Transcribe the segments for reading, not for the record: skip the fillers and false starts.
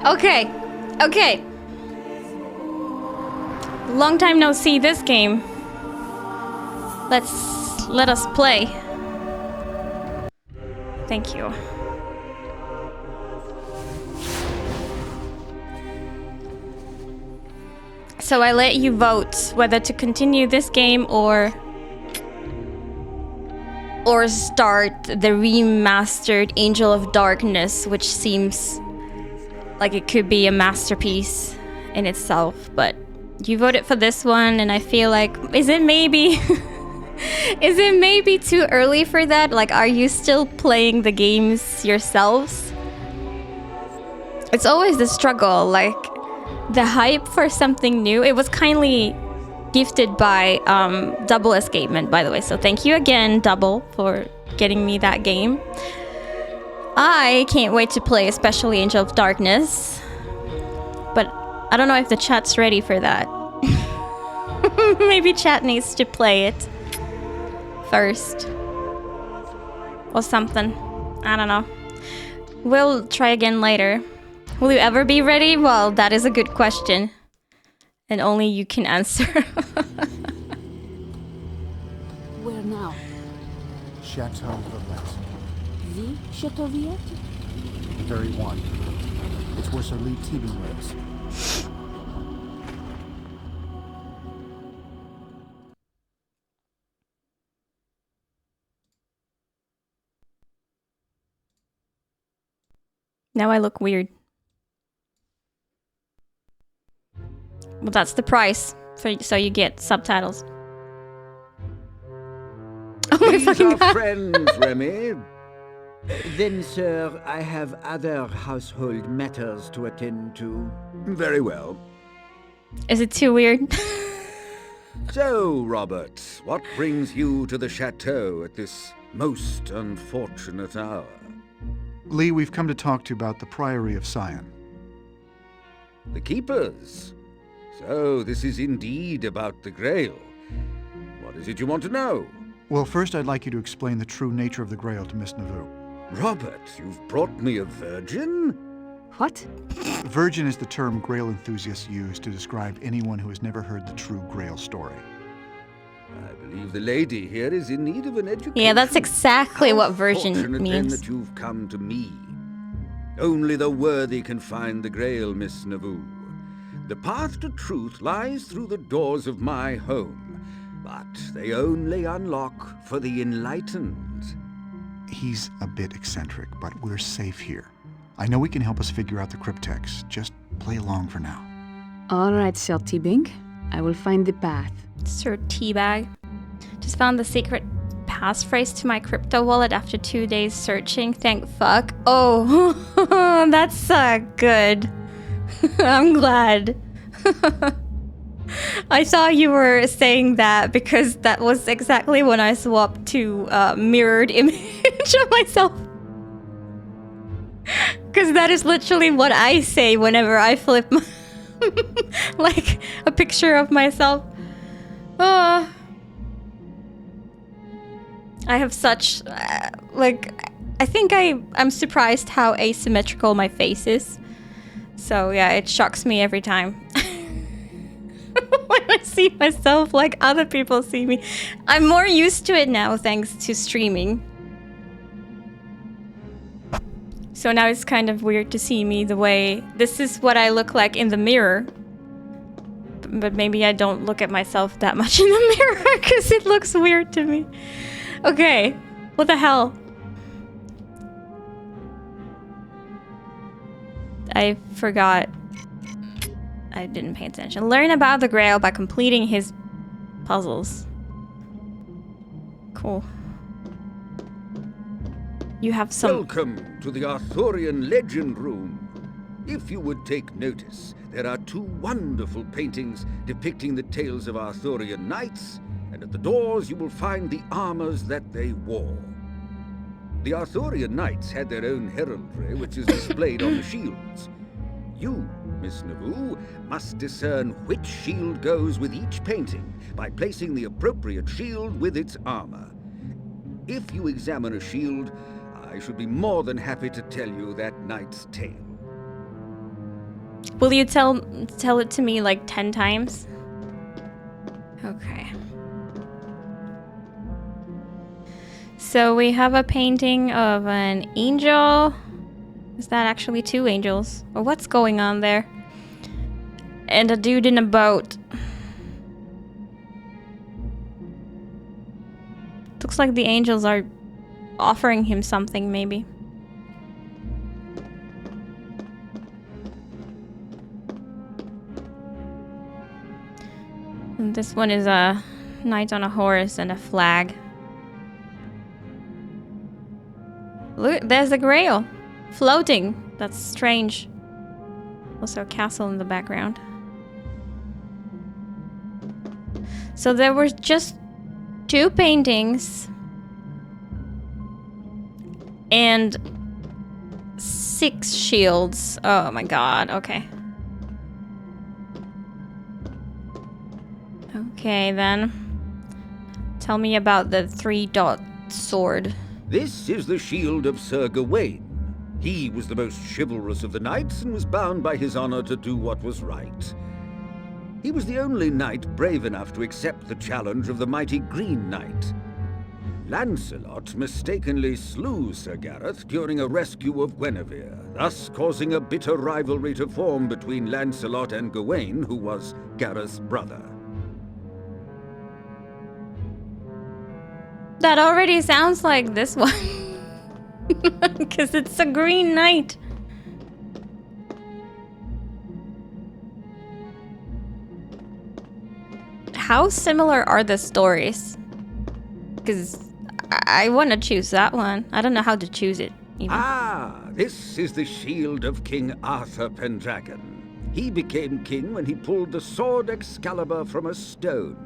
Okay. Okay. Long time no see this game. Let us play. Thank you. So I let you vote whether to continue this game or start the remastered Angel of Darkness, which seems like it could be a masterpiece in itself, but you voted for this one, and I feel like, is it maybe too early for that? Like, are you still playing the games yourselves? It's always the struggle, like the hype for something new. It was kindly gifted by Double Escapement, by the way, so thank you again, Double, for getting me that game. I can't wait to play, especially Angel of Darkness, but I don't know if the chat's ready for that. Maybe chat needs to play it first or something. I don't know. We'll try again later. Will you ever be ready? Well, that is a good question, and only you can answer. Where now? Chateau Villette. The Chateau Villette? The very one. It's where Sir Lee Teabing lives. Now I look weird. Well, that's the price, so you get subtitles. Oh my fucking god. Friends, Remy. Then, sir, I have other household matters to attend to. Very well. Is it too weird? So, Robert, what brings you to the chateau at this most unfortunate hour? Lee, we've come to talk to you about the Priory of Sion. The Keepers. So, this is indeed about the Grail. What is it you want to know? Well, first I'd like you to explain the true nature of the Grail to Miss Nauvoo. Robert, you've brought me a virgin? What? Virgin is the term Grail enthusiasts use to describe anyone who has never heard the true Grail story. I believe the lady here is in need of an education. Yeah, that's exactly what virgin Fortunate then means. that you've come to me. Only the worthy can find the Grail, Miss Nauvoo. The path to truth lies through the doors of my home, but they only unlock for the enlightened. He's a bit eccentric, but we're safe here. I know he can help us figure out the cryptex. Just play along for now. All right, Sir Teabing. I will find the path. Sir Teabag. Just found the secret passphrase to my crypto wallet after 2 days searching. Thank fuck. Oh, that's good. I'm glad. I thought you were saying that because that was exactly when I swapped to mirrored image of myself. Because that is literally what I say whenever I flip my like a picture of myself. I have such I think I'm surprised how asymmetrical my face is. So yeah, it shocks me every time. When I see myself like other people see me. I'm more used to it now thanks to streaming. So now it's kind of weird to see me the way... This is what I look like in the mirror. But maybe I don't look at myself that much in the mirror because it looks weird to me. Okay, what the hell? I forgot. I didn't pay attention. Learn about the Grail by completing his puzzles. Cool. You have some... Welcome to the Arthurian Legend Room. If you would take notice, there are 2 wonderful paintings depicting the tales of Arthurian knights, and at the doors you will find the armors that they wore. The Arthurian knights had their own heraldry, which is displayed on the shields. You, Miss Nauvoo, must discern which shield goes with each painting by placing the appropriate shield with its armor. If you examine a shield, I should be more than happy to tell you that knight's tale. Will you tell it to me like 10 times? Okay. So we have a painting of an angel. Is that actually 2 angels? Or what's going on there? And a dude in a boat. Looks like the angels are offering him something, maybe. And this one is a knight on a horse and a flag. Look, there's a grail. Floating. That's strange. Also a castle in the background. So there were just 2 paintings and 6 shields. Oh my god, okay. Okay then. Tell me about the 3-dot sword. This is the shield of Sir Gawain. He was the most chivalrous of the knights and was bound by his honor to do what was right. He was the only knight brave enough to accept the challenge of the mighty Green Knight. Lancelot mistakenly slew Sir Gareth during a rescue of Guinevere, thus causing a bitter rivalry to form between Lancelot and Gawain, who was Gareth's brother. That already sounds like this one. Because it's a Green Knight. How similar are the stories? Because I want to choose that one. I don't know how to choose it, even. Ah, this is the shield of King Arthur Pendragon. He became king when he pulled the sword Excalibur from a stone.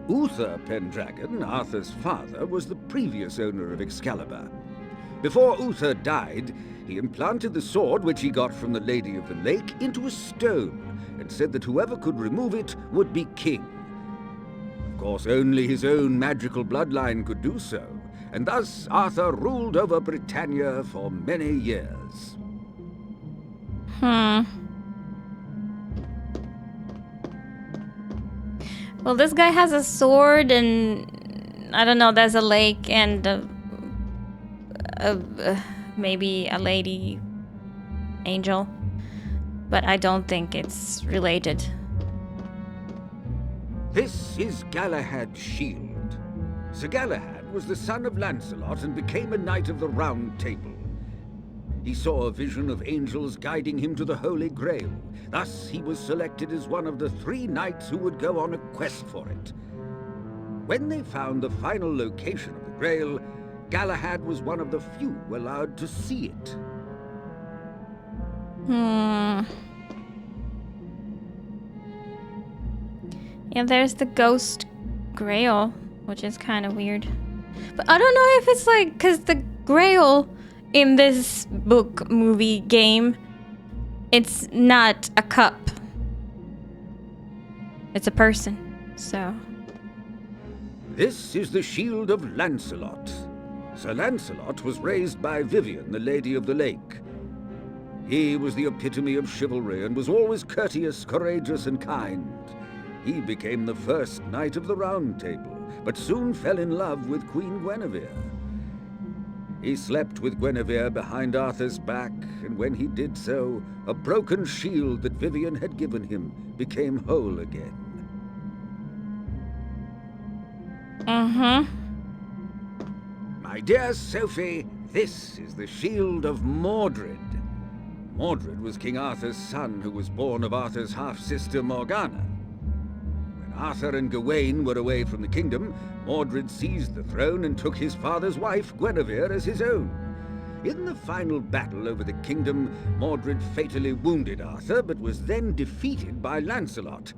Uther Pendragon, Arthur's father, was the previous owner of Excalibur. Before Uther died, he implanted the sword which he got from the Lady of the Lake into a stone and said that whoever could remove it would be king. Of course, only his own magical bloodline could do so, and thus Arthur ruled over Britannia for many years. Well, this guy has a sword and I don't know, there's a lake and maybe a lady angel, but I don't think it's related. This is Galahad's shield. Sir Galahad was the son of Lancelot and became a knight of the Round Table. He saw a vision of angels guiding him to the Holy Grail. Thus, he was selected as one of the 3 knights who would go on a quest for it. When they found the final location of the Grail, Galahad was one of the few allowed to see it. Yeah, there's the Ghost Grail, which is kind of weird. But I don't know if it's like, because the Grail in this book, movie, game, it's not a cup. It's a person, so. This is the shield of Lancelot. Sir Lancelot was raised by Vivian, the Lady of the Lake. He was the epitome of chivalry and was always courteous, courageous, and kind. He became the first knight of the Round Table, but soon fell in love with Queen Guinevere. He slept with Guinevere behind Arthur's back, and when he did so, a broken shield that Vivian had given him became whole again. My dear Sophie, this is the shield of Mordred. Mordred was King Arthur's son, who was born of Arthur's half-sister Morgana. When Arthur and Gawain were away from the kingdom, Mordred seized the throne and took his father's wife, Guinevere, as his own. In the final battle over the kingdom, Mordred fatally wounded Arthur, but was then defeated by Lancelot.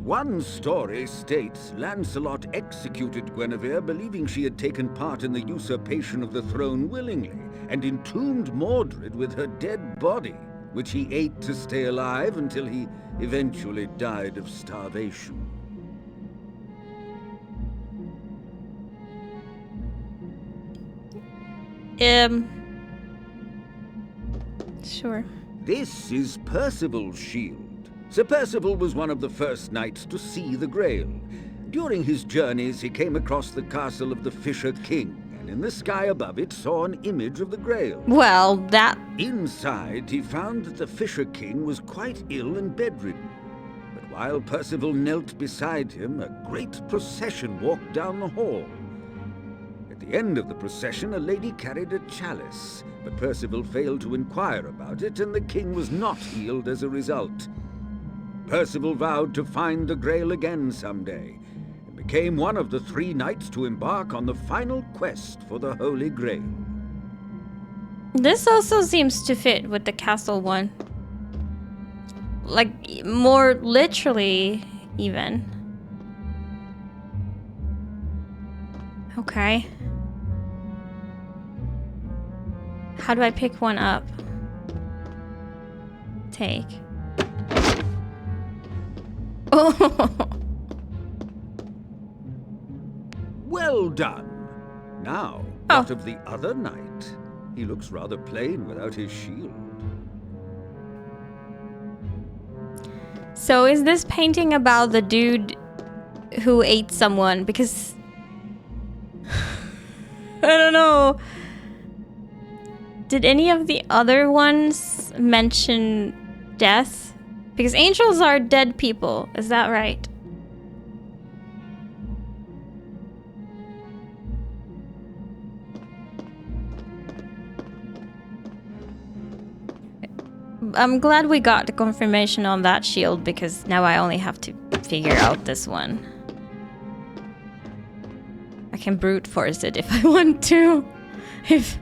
One story states Lancelot executed Guinevere, believing she had taken part in the usurpation of the throne willingly, and entombed Mordred with her dead body, which he ate to stay alive until he eventually died of starvation. Sure. This is Percival's shield. Sir Percival was one of the first knights to see the Grail. During his journeys, he came across the castle of the Fisher King, and in the sky above it saw an image of the Grail. Well, that... Inside, he found that the Fisher King was quite ill and bedridden. But while Percival knelt beside him, a great procession walked down the hall. At the end of the procession, a lady carried a chalice, but Percival failed to inquire about it, and the king was not healed as a result. Percival vowed to find the Grail again someday, and became one of the 3 knights to embark on the final quest for the Holy Grail. This also seems to fit with the castle one. Like, more literally, even. Okay. How do I pick one up? Take. Oh! Well done! Now, what of the other knight? He looks rather plain without his shield. So is this painting about the dude who ate someone? Because... I don't know. Did any of the other ones mention death? Because angels are dead people, is that right? I'm glad we got the confirmation on that shield, because now I only have to figure out this one. I can brute force it if I want to. If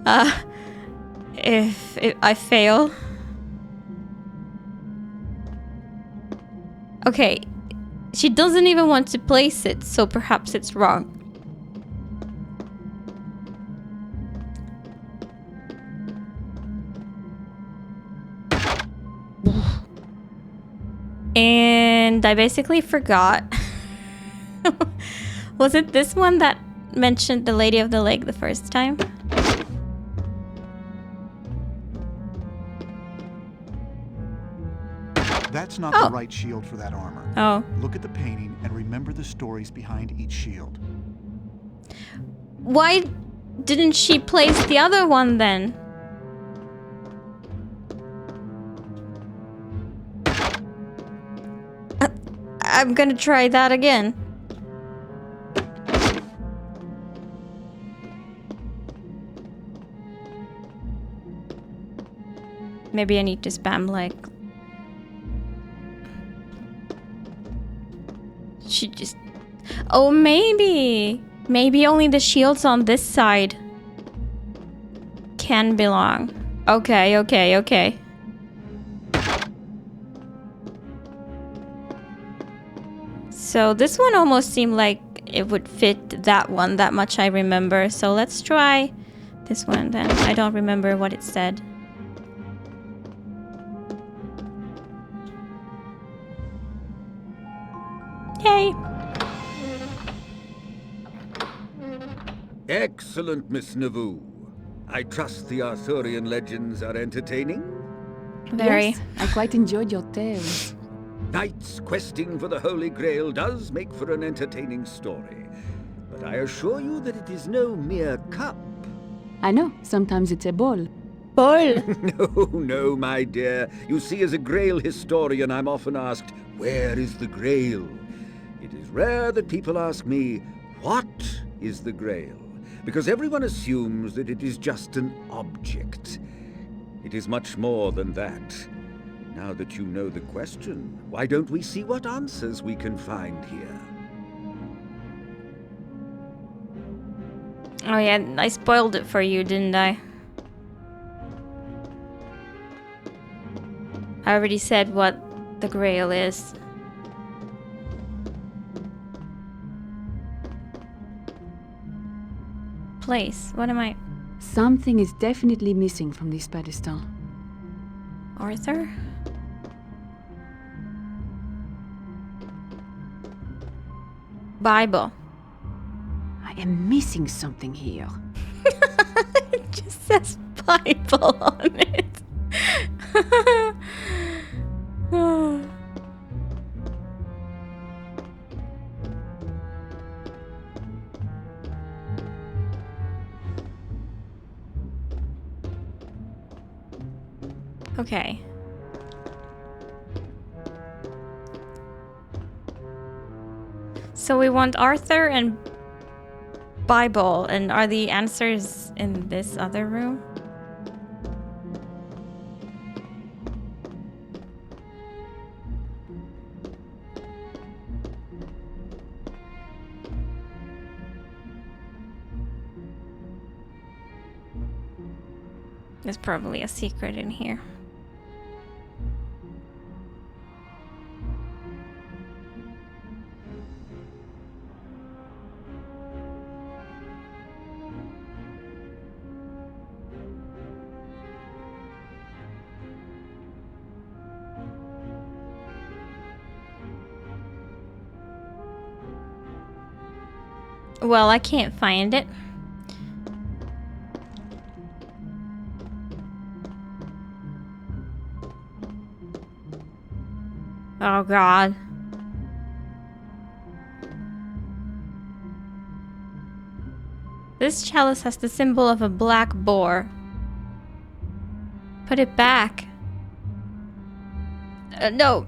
I fail. Okay, she doesn't even want to place it, so perhaps it's wrong. And I basically forgot. Was it this one that mentioned the Lady of the Lake the first time? That's not the right shield for that armor. Oh. Look at the painting and remember the stories behind each shield. Why didn't she place the other one then? I'm gonna try that again. Maybe I need to spam like... She just... Oh, maybe! Maybe only the shields on this side can belong. Okay, okay, okay. So this one almost seemed like it would fit that one, that much I remember. So let's try this one then. I don't remember what it said. Yay! Excellent, Miss Navoo. I trust the Arthurian legends are entertaining? Very. Yes, I quite enjoyed your tales. Knights questing for the Holy Grail does make for an entertaining story. But I assure you that it is no mere cup. I know, sometimes it's a ball. Ball. No, my dear. You see, as a Grail historian, I'm often asked, where is the Grail? It is rare that people ask me, what is the Grail? Because everyone assumes that it is just an object. It is much more than that. Now that you know the question, why don't we see what answers we can find here? Oh yeah, I spoiled it for you, didn't I? I already said what the Grail is. Place. What am I? Something is definitely missing from this pedestal. Arthur? Bible. I am missing something here. It just says Bible on it. Okay. So we want Arthur and Bible, and are the answers in this other room? There's probably a secret in here. Well, I can't find it. Oh God. This chalice has the symbol of a black boar. Put it back. No.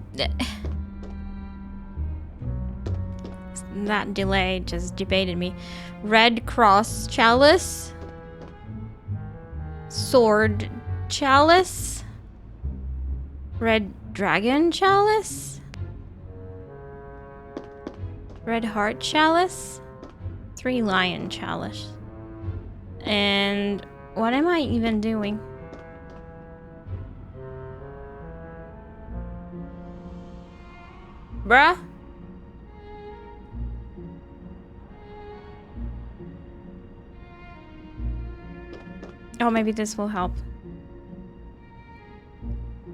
That delay just debated me. Red cross chalice. Sword chalice. Red dragon chalice. Red heart chalice. 3 lion chalice. And what am I even doing? Bruh? Oh, maybe this will help.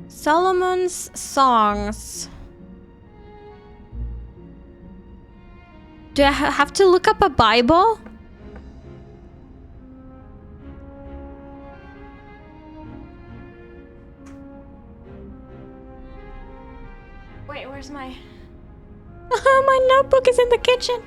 Solomon's songs. Do I have to look up a Bible? Wait, where's my... Oh, my notebook is in the kitchen.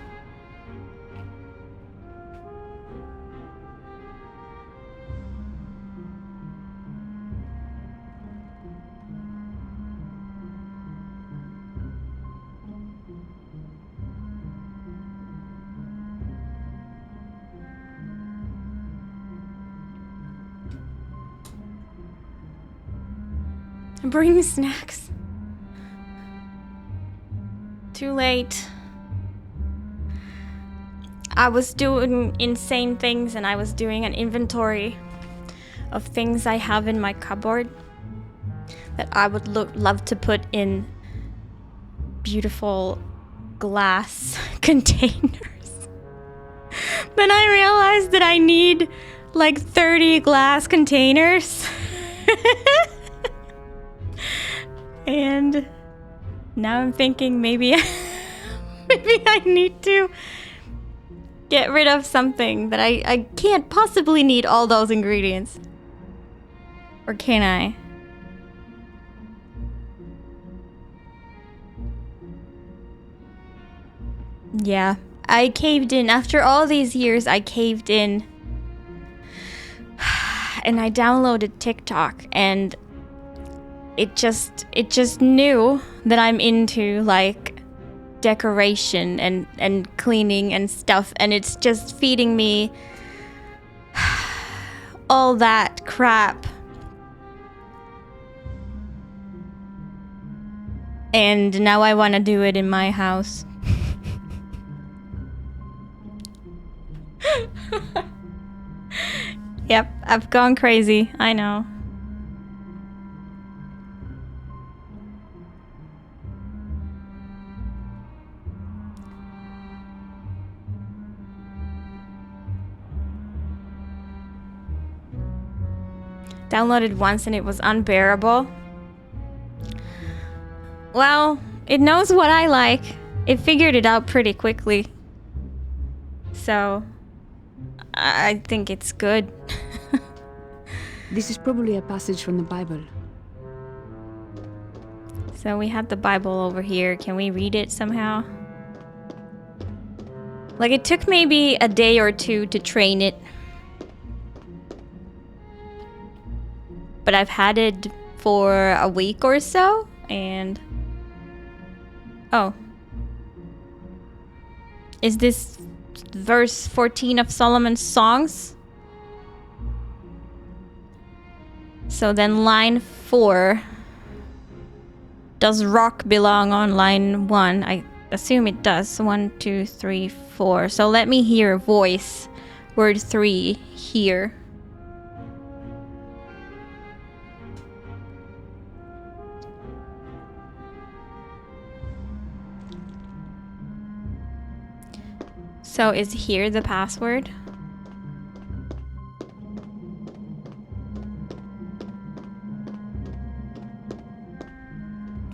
Bring me snacks. Too late. I was doing insane things and I was doing an inventory of things I have in my cupboard that I would love to put in beautiful glass containers. Then I realized that I need like 30 glass containers. And now I'm thinking maybe I need to get rid of something that I can't possibly need all those ingredients. Or can I? Yeah, I caved in. After all these years, I caved in. And I downloaded TikTok, and it just knew that I'm into like decoration and cleaning and stuff, and it's just feeding me all that crap. And now I want to do it in my house. Yep, I've gone crazy. I know. Downloaded once and it was unbearable. Well, it knows what I like. It figured it out pretty quickly. So, I think it's good. This is probably a passage from the Bible. So we had the Bible over here. Can we read it somehow? Like, it took maybe a day or two to train it. But I've had it for a week or so, and oh, is this verse 14 of Solomon's Songs? So then line 4, does rock belong on line 1? I assume it does. 1, 2, 3, 4. So let me hear voice word 3 here. So is here the password?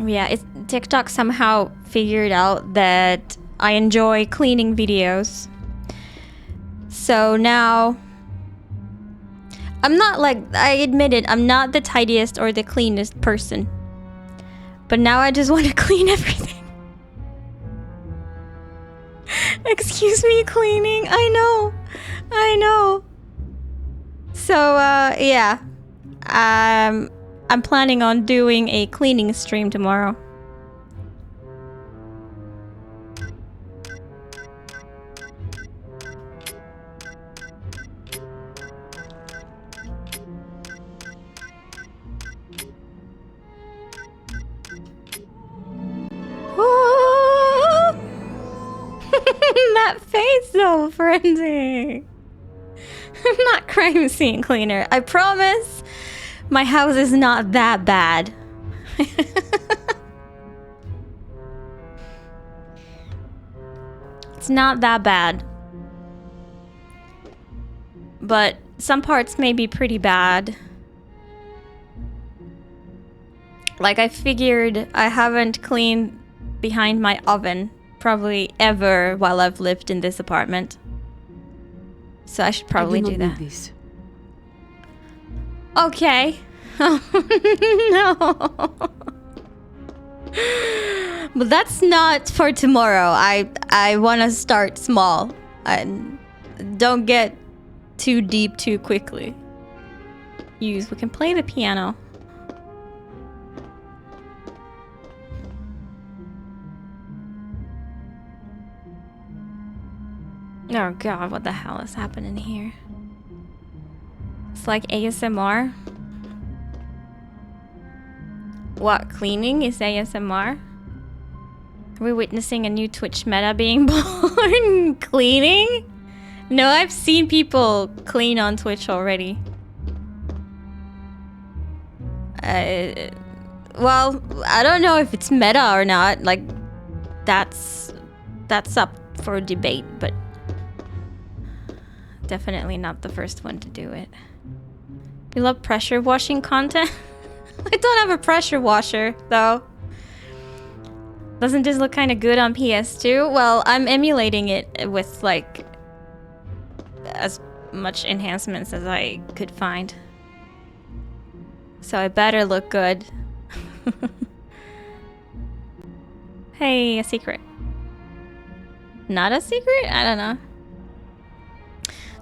Yeah, TikTok somehow figured out that I enjoy cleaning videos. So now, I'm not like, I admit it, I'm not the tidiest or the cleanest person. But now I just want to clean everything. Excuse me, cleaning. I know. So, yeah. I'm planning on doing a cleaning stream tomorrow. That face though, Frenzy. I'm not crime scene cleaner. I promise my house is not that bad. It's not that bad. But some parts may be pretty bad. Like I figured I haven't cleaned behind my oven probably ever while I've lived in this apartment. So I should probably do that. This. Okay. No. But that's not for tomorrow. I want to start small and don't get too deep too quickly. We can play the piano. Oh god, what the hell is happening here? It's like ASMR. What, cleaning is ASMR? Are we witnessing a new Twitch meta being born? Cleaning? No, I've seen people clean on Twitch already. Well, I don't know if it's meta or not. Like, that's up for debate, but definitely not the first one to do it. You love pressure washing content? I don't have a pressure washer, though. Doesn't this look kind of good on PS2? Well, I'm emulating it with, like, as much enhancements as I could find. So it better look good. Hey, a secret. Not a secret? I don't know.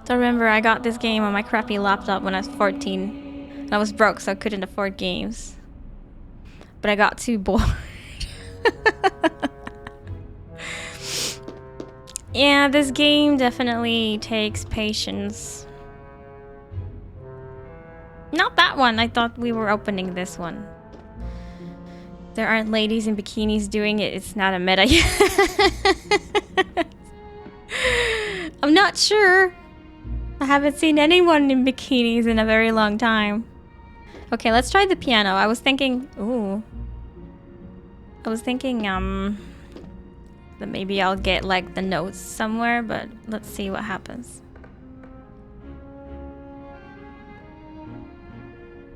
Don't remember, I got this game on my crappy laptop when I was 14. And I was broke, so I couldn't afford games. But I got too bored. Yeah, this game definitely takes patience. Not that one. I thought we were opening this one. There aren't ladies in bikinis doing it. It's not a meta yet. I'm not sure. I haven't seen anyone in bikinis in a very long time. Okay, let's try the piano. I was thinking, that maybe I'll get like the notes somewhere, but let's see what happens.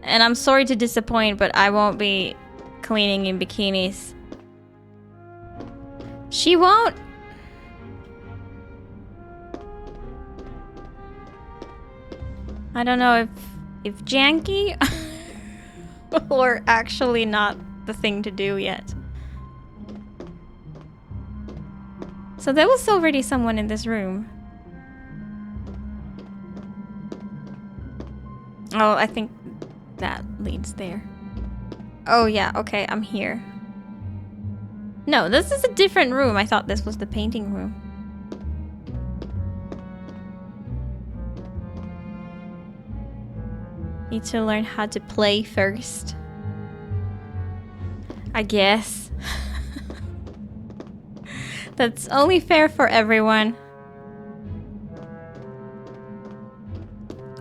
And I'm sorry to disappoint, but I won't be cleaning in bikinis. She won't. I don't know if janky or actually not the thing to do yet. So there was already someone in this room. Oh, I think that leads there. Oh yeah, okay, I'm here. No, this is a different room. I thought this was the painting room. Need to learn how to play first. I guess. That's only fair for everyone.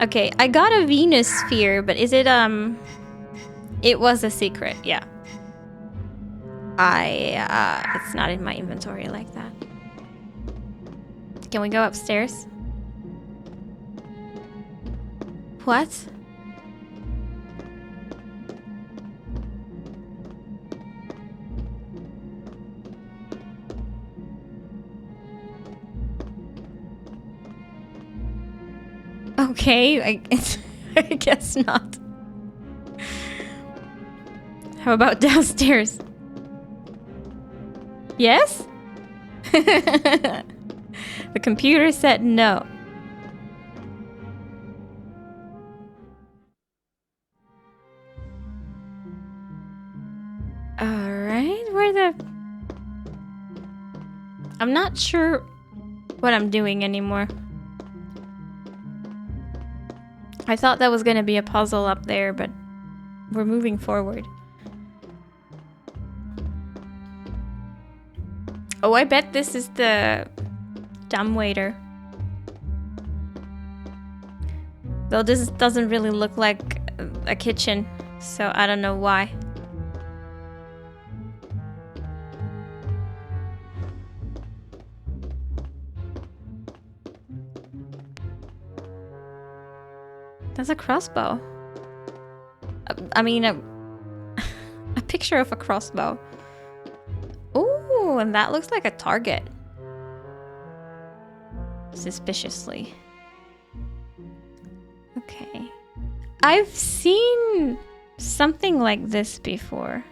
Okay, I got a Venus sphere, but is it, it was a secret, yeah. It's not in my inventory like that. Can we go upstairs? What? Okay, I guess not. How about downstairs? Yes? The computer said no. Alright, where the... I'm not sure what I'm doing anymore. I thought that was gonna be a puzzle up there, but we're moving forward. Oh, I bet this is the dumbwaiter. Though this doesn't really look like a kitchen, so I don't know why. That's a crossbow. I mean, a picture of a crossbow. Ooh, and that looks like a target. Suspiciously. Okay. I've seen something like this before.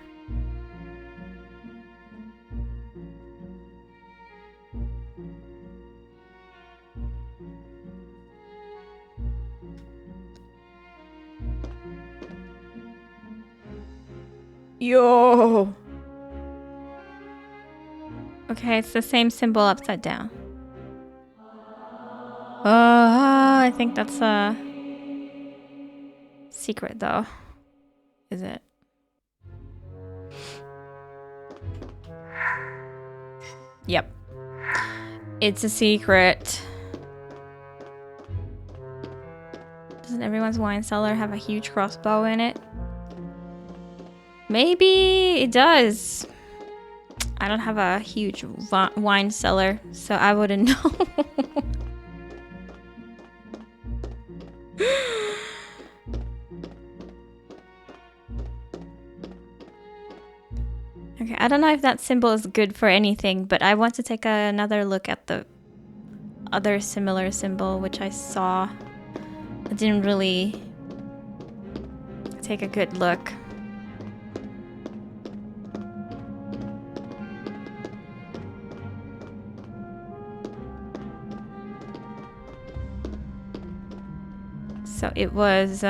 Yo! Okay, it's the same symbol upside down. I think that's a secret though. Is it? Yep. It's a secret. Doesn't everyone's wine cellar have a huge crossbow in it? Maybe it does. I don't have a huge wine cellar, so I wouldn't know. Okay, I don't know if that symbol is good for anything, but I want to take another look at the other similar symbol, which I saw. I didn't really take a good look. So it was,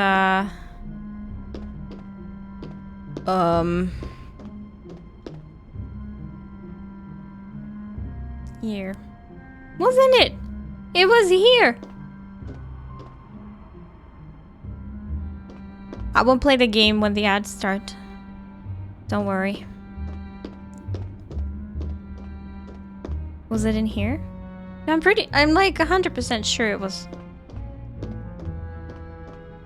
here. Wasn't it? It was here. I won't play the game when the ads start. Don't worry. Was it in here? No, I'm like 100% sure it was.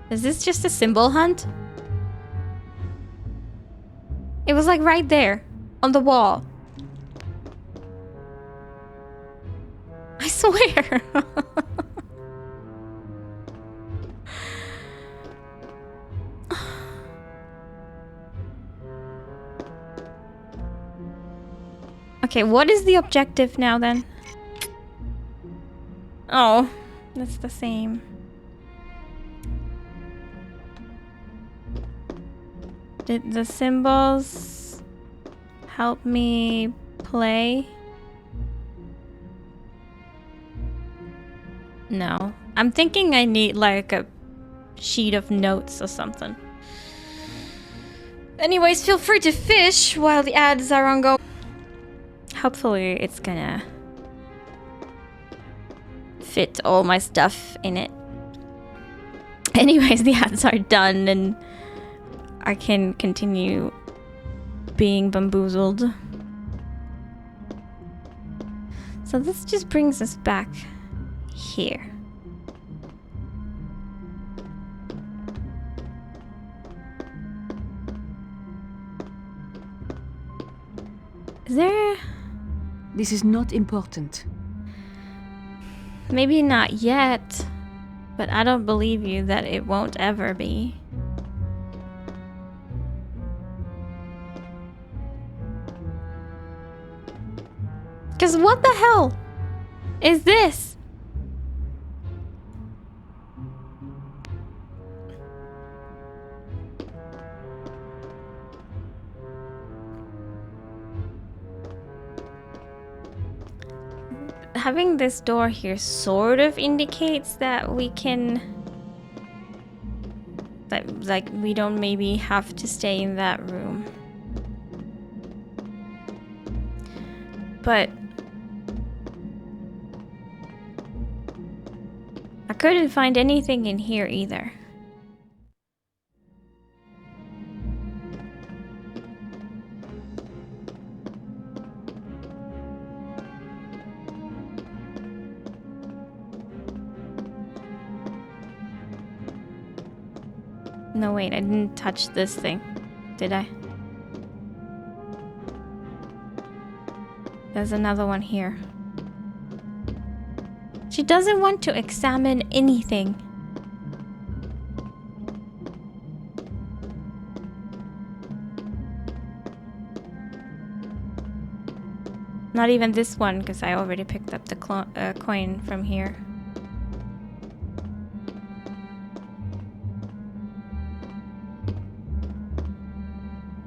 Is this just a symbol hunt? It was like right there on the wall. I swear. Okay, what is the objective now then? Oh, that's the same. Did the symbols help me play? No. I'm thinking I need like a sheet of notes or something. Anyways, feel free to fish while the ads are ongoing. Hopefully it's gonna fit all my stuff in it. Anyways, the ads are done and I can continue being bamboozled. So this just brings us back here. Is there... This is not important. Maybe not yet, but I don't believe you that it won't ever be. Because what the hell is this? Having this door here sort of indicates that we can... like we don't maybe have to stay in that room. But... I couldn't find anything in here either. No, wait, I didn't touch this thing, did I? There's another one here. She doesn't want to examine anything. Not even this one, because I already picked up the coin from here.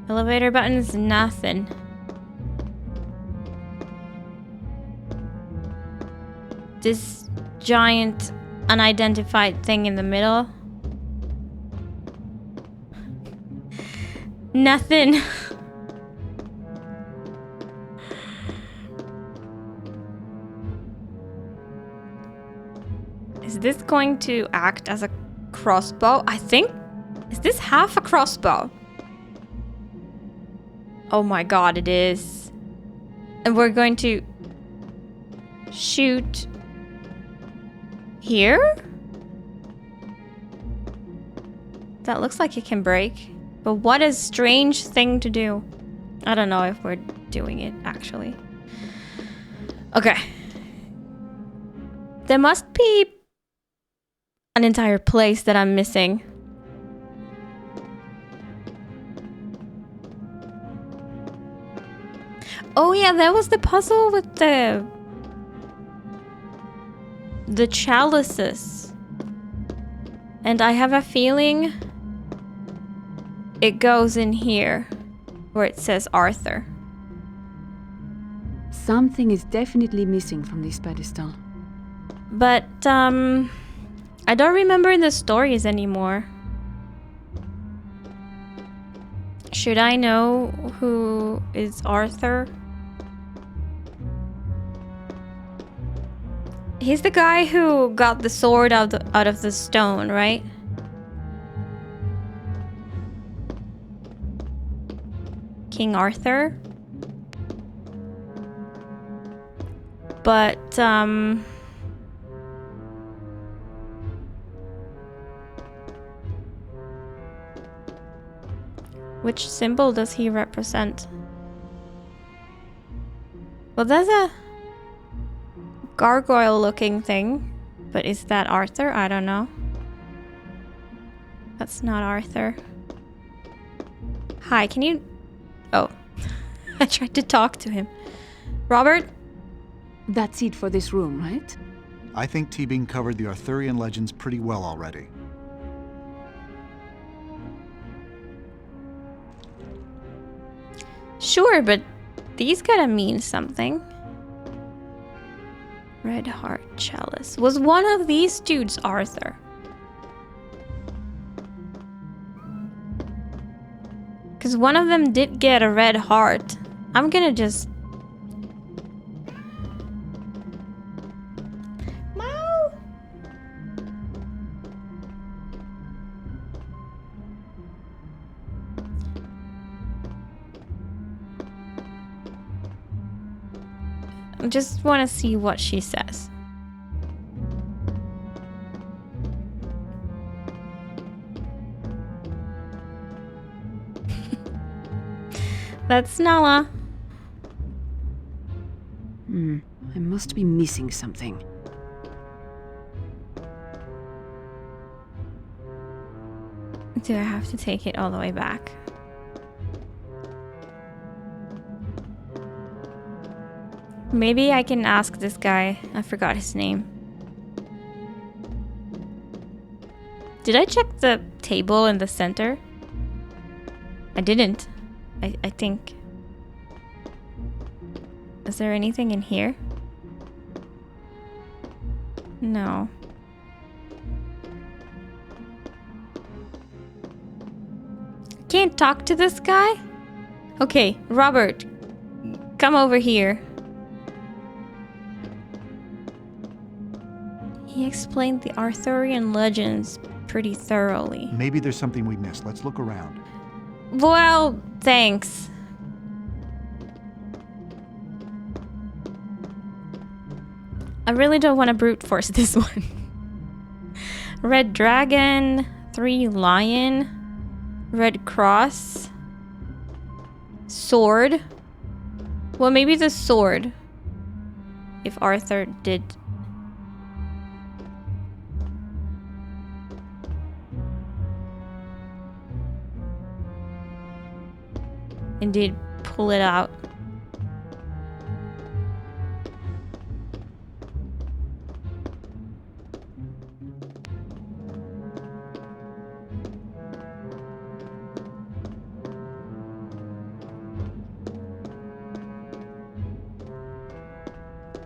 Elevator buttons, nothing. This giant unidentified thing in the middle. Nothing. Is this going to act as a crossbow? I think. Is this half a crossbow? Oh my god, it is. And we're going to shoot here? That looks like it can break. But what a strange thing to do. I don't know if we're doing it, actually. Okay. There must be an entire place that I'm missing. Oh yeah, that was the puzzle with the chalices. And I have a feeling it goes in here where it says Arthur. Something is definitely missing from this pedestal. But I don't remember the stories anymore. Should I know who is Arthur? He's the guy who got the sword out of the stone, right? King Arthur. But, which symbol does he represent? Well, there's a gargoyle-looking thing, but is that Arthur? I don't know. That's not Arthur. Hi, can you... Oh. I tried to talk to him. Robert? That's it for this room, right? I think T-Bing covered the Arthurian legends pretty well already. Sure, but these gotta mean something. Red Heart Chalice. Was one of these dudes Arthur? Because one of them did get a red heart. I'm gonna just... Meow. I just want to see what she says. That's Nala. I must be missing something. Do I have to take it all the way back? Maybe I can ask this guy. I forgot his name. Did I check the table in the center? I didn't. I think. Is there anything in here? No. Can't talk to this guy? Okay, Robert, come over here. He explained the Arthurian legends pretty thoroughly. Maybe there's something we missed. Let's look around. Well, thanks. I really don't want to brute force this one. Red dragon, 3 lion, red cross, sword. Well, maybe the sword. If Arthur did. Indeed, pull it out.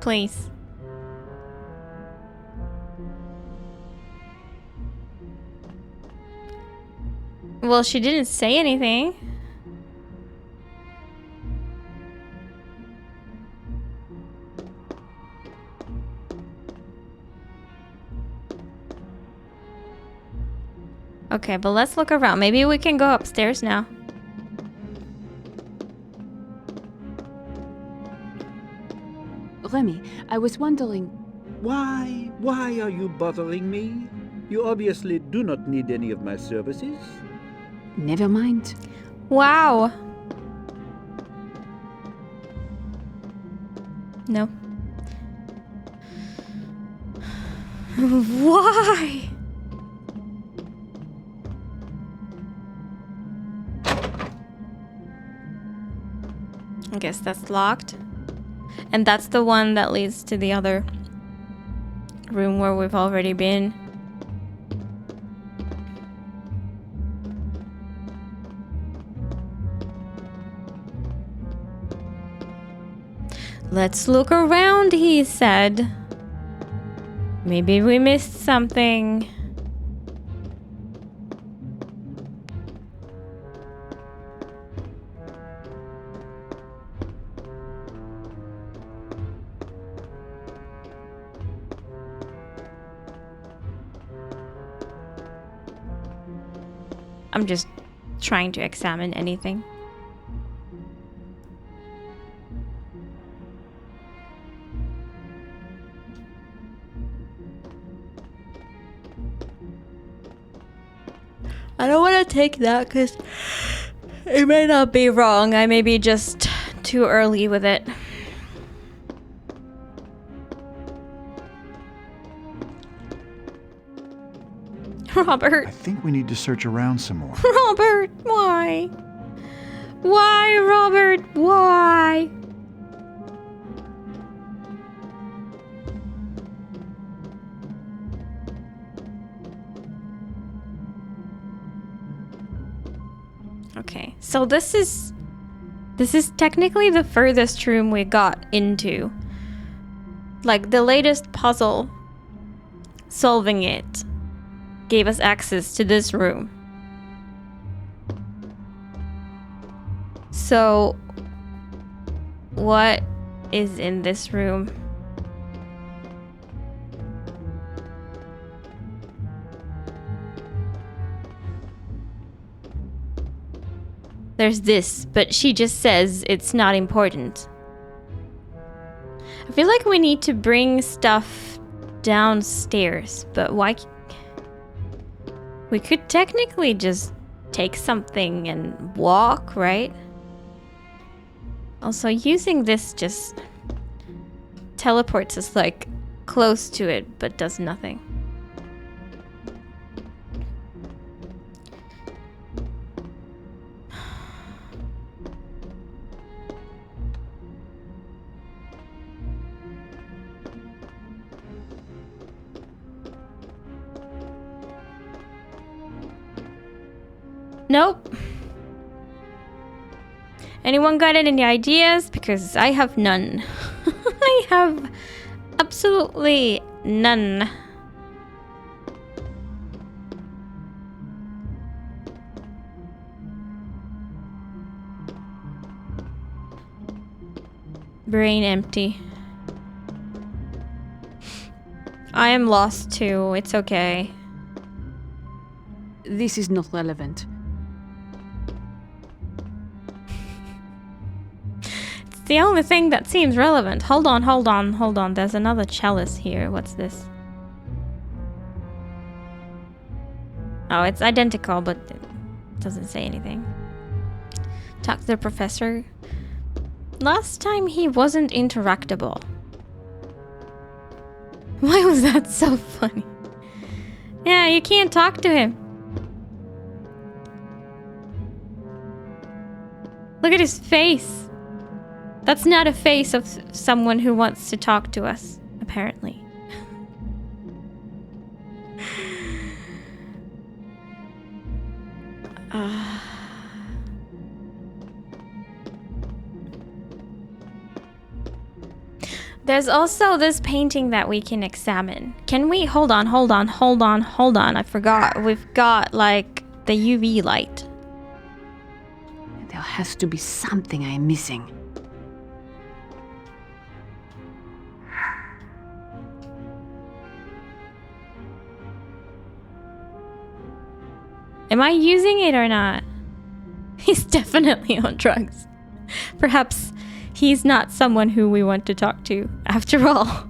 Please. Well, she didn't say anything. Okay, but let's look around. Maybe we can go upstairs now. Remy, I was wondering... Why are you bothering me? You obviously do not need any of my services. Never mind. Wow. No. Why? I guess that's locked. And that's the one that leads to the other room where we've already been. Let's look around, he said. Maybe we missed something. I'm just trying to examine anything. I don't want to take that because it may not be wrong. I may be just too early with it. Robert. I think we need to search around some more. Robert, why? Why, Robert? Why? Okay, so this is technically the furthest room we got into. Like the latest puzzle, solving it gave us access to this room. So, what is in this room? There's this, but she just says it's not important. I feel like we need to bring stuff downstairs, but why? We could technically just take something and walk, right? Also, using this just teleports us like close to it, but does nothing. Nope. Anyone got any ideas? Because I have none. I have absolutely none. Brain empty. I am lost too. It's okay. This is not relevant. It's the only thing that seems relevant. Hold on. There's another chalice here. What's this? Oh, it's identical, but it doesn't say anything. Talk to the professor. Last time he wasn't interactable. Why was that so funny? Yeah, you can't talk to him. Look at his face. That's not a face of someone who wants to talk to us, apparently. There's also this painting that we can examine. Can we? Hold on. I forgot. We've got, like, the UV light. There has to be something I'm missing. Am I using it or not? He's definitely on drugs. Perhaps he's not someone who we want to talk to, after all.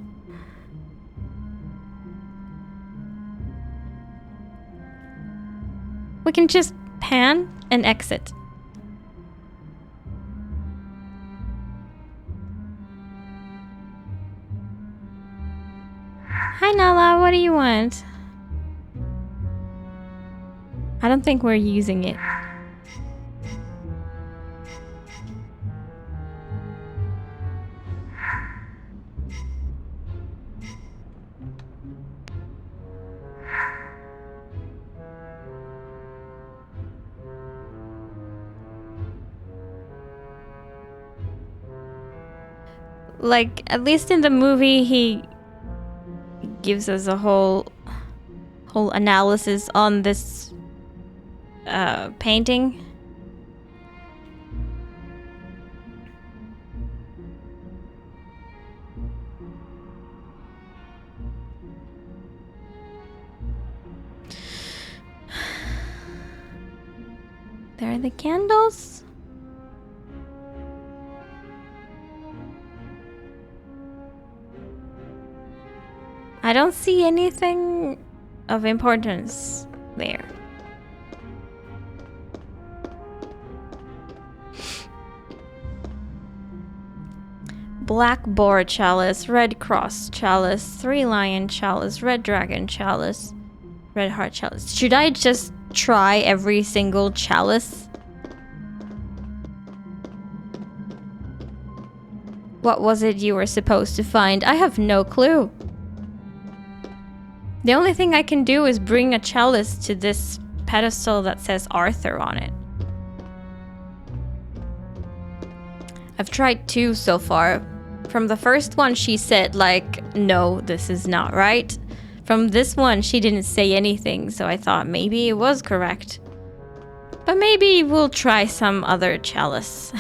We can just pan and exit. Hi Nala, what do you want? I don't think we're using it. Like, at least in the movie, he gives us a whole analysis on this painting. There are the candles. I don't see anything of importance there. Black boar chalice, red cross chalice, three lion chalice, red dragon chalice, red heart chalice. Should I just try every single chalice? What was it you were supposed to find? I have no clue. The only thing I can do is bring a chalice to this pedestal that says Arthur on it. I've tried 2 so far. From the first one, she said, like, no, this is not right. From this one, she didn't say anything, so I thought maybe it was correct. But maybe we'll try some other chalice.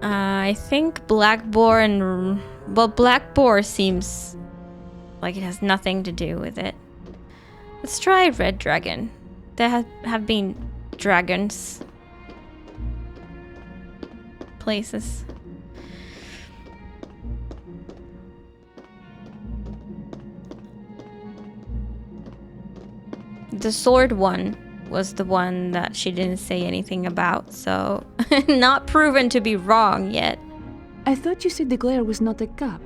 I think Black Boar and... Well, Black Boar seems like it has nothing to do with it. Let's try Red Dragon. There have been dragons. Places. The sword one was the one that she didn't say anything about, so not proven to be wrong yet. I thought you said the glare was not a cup.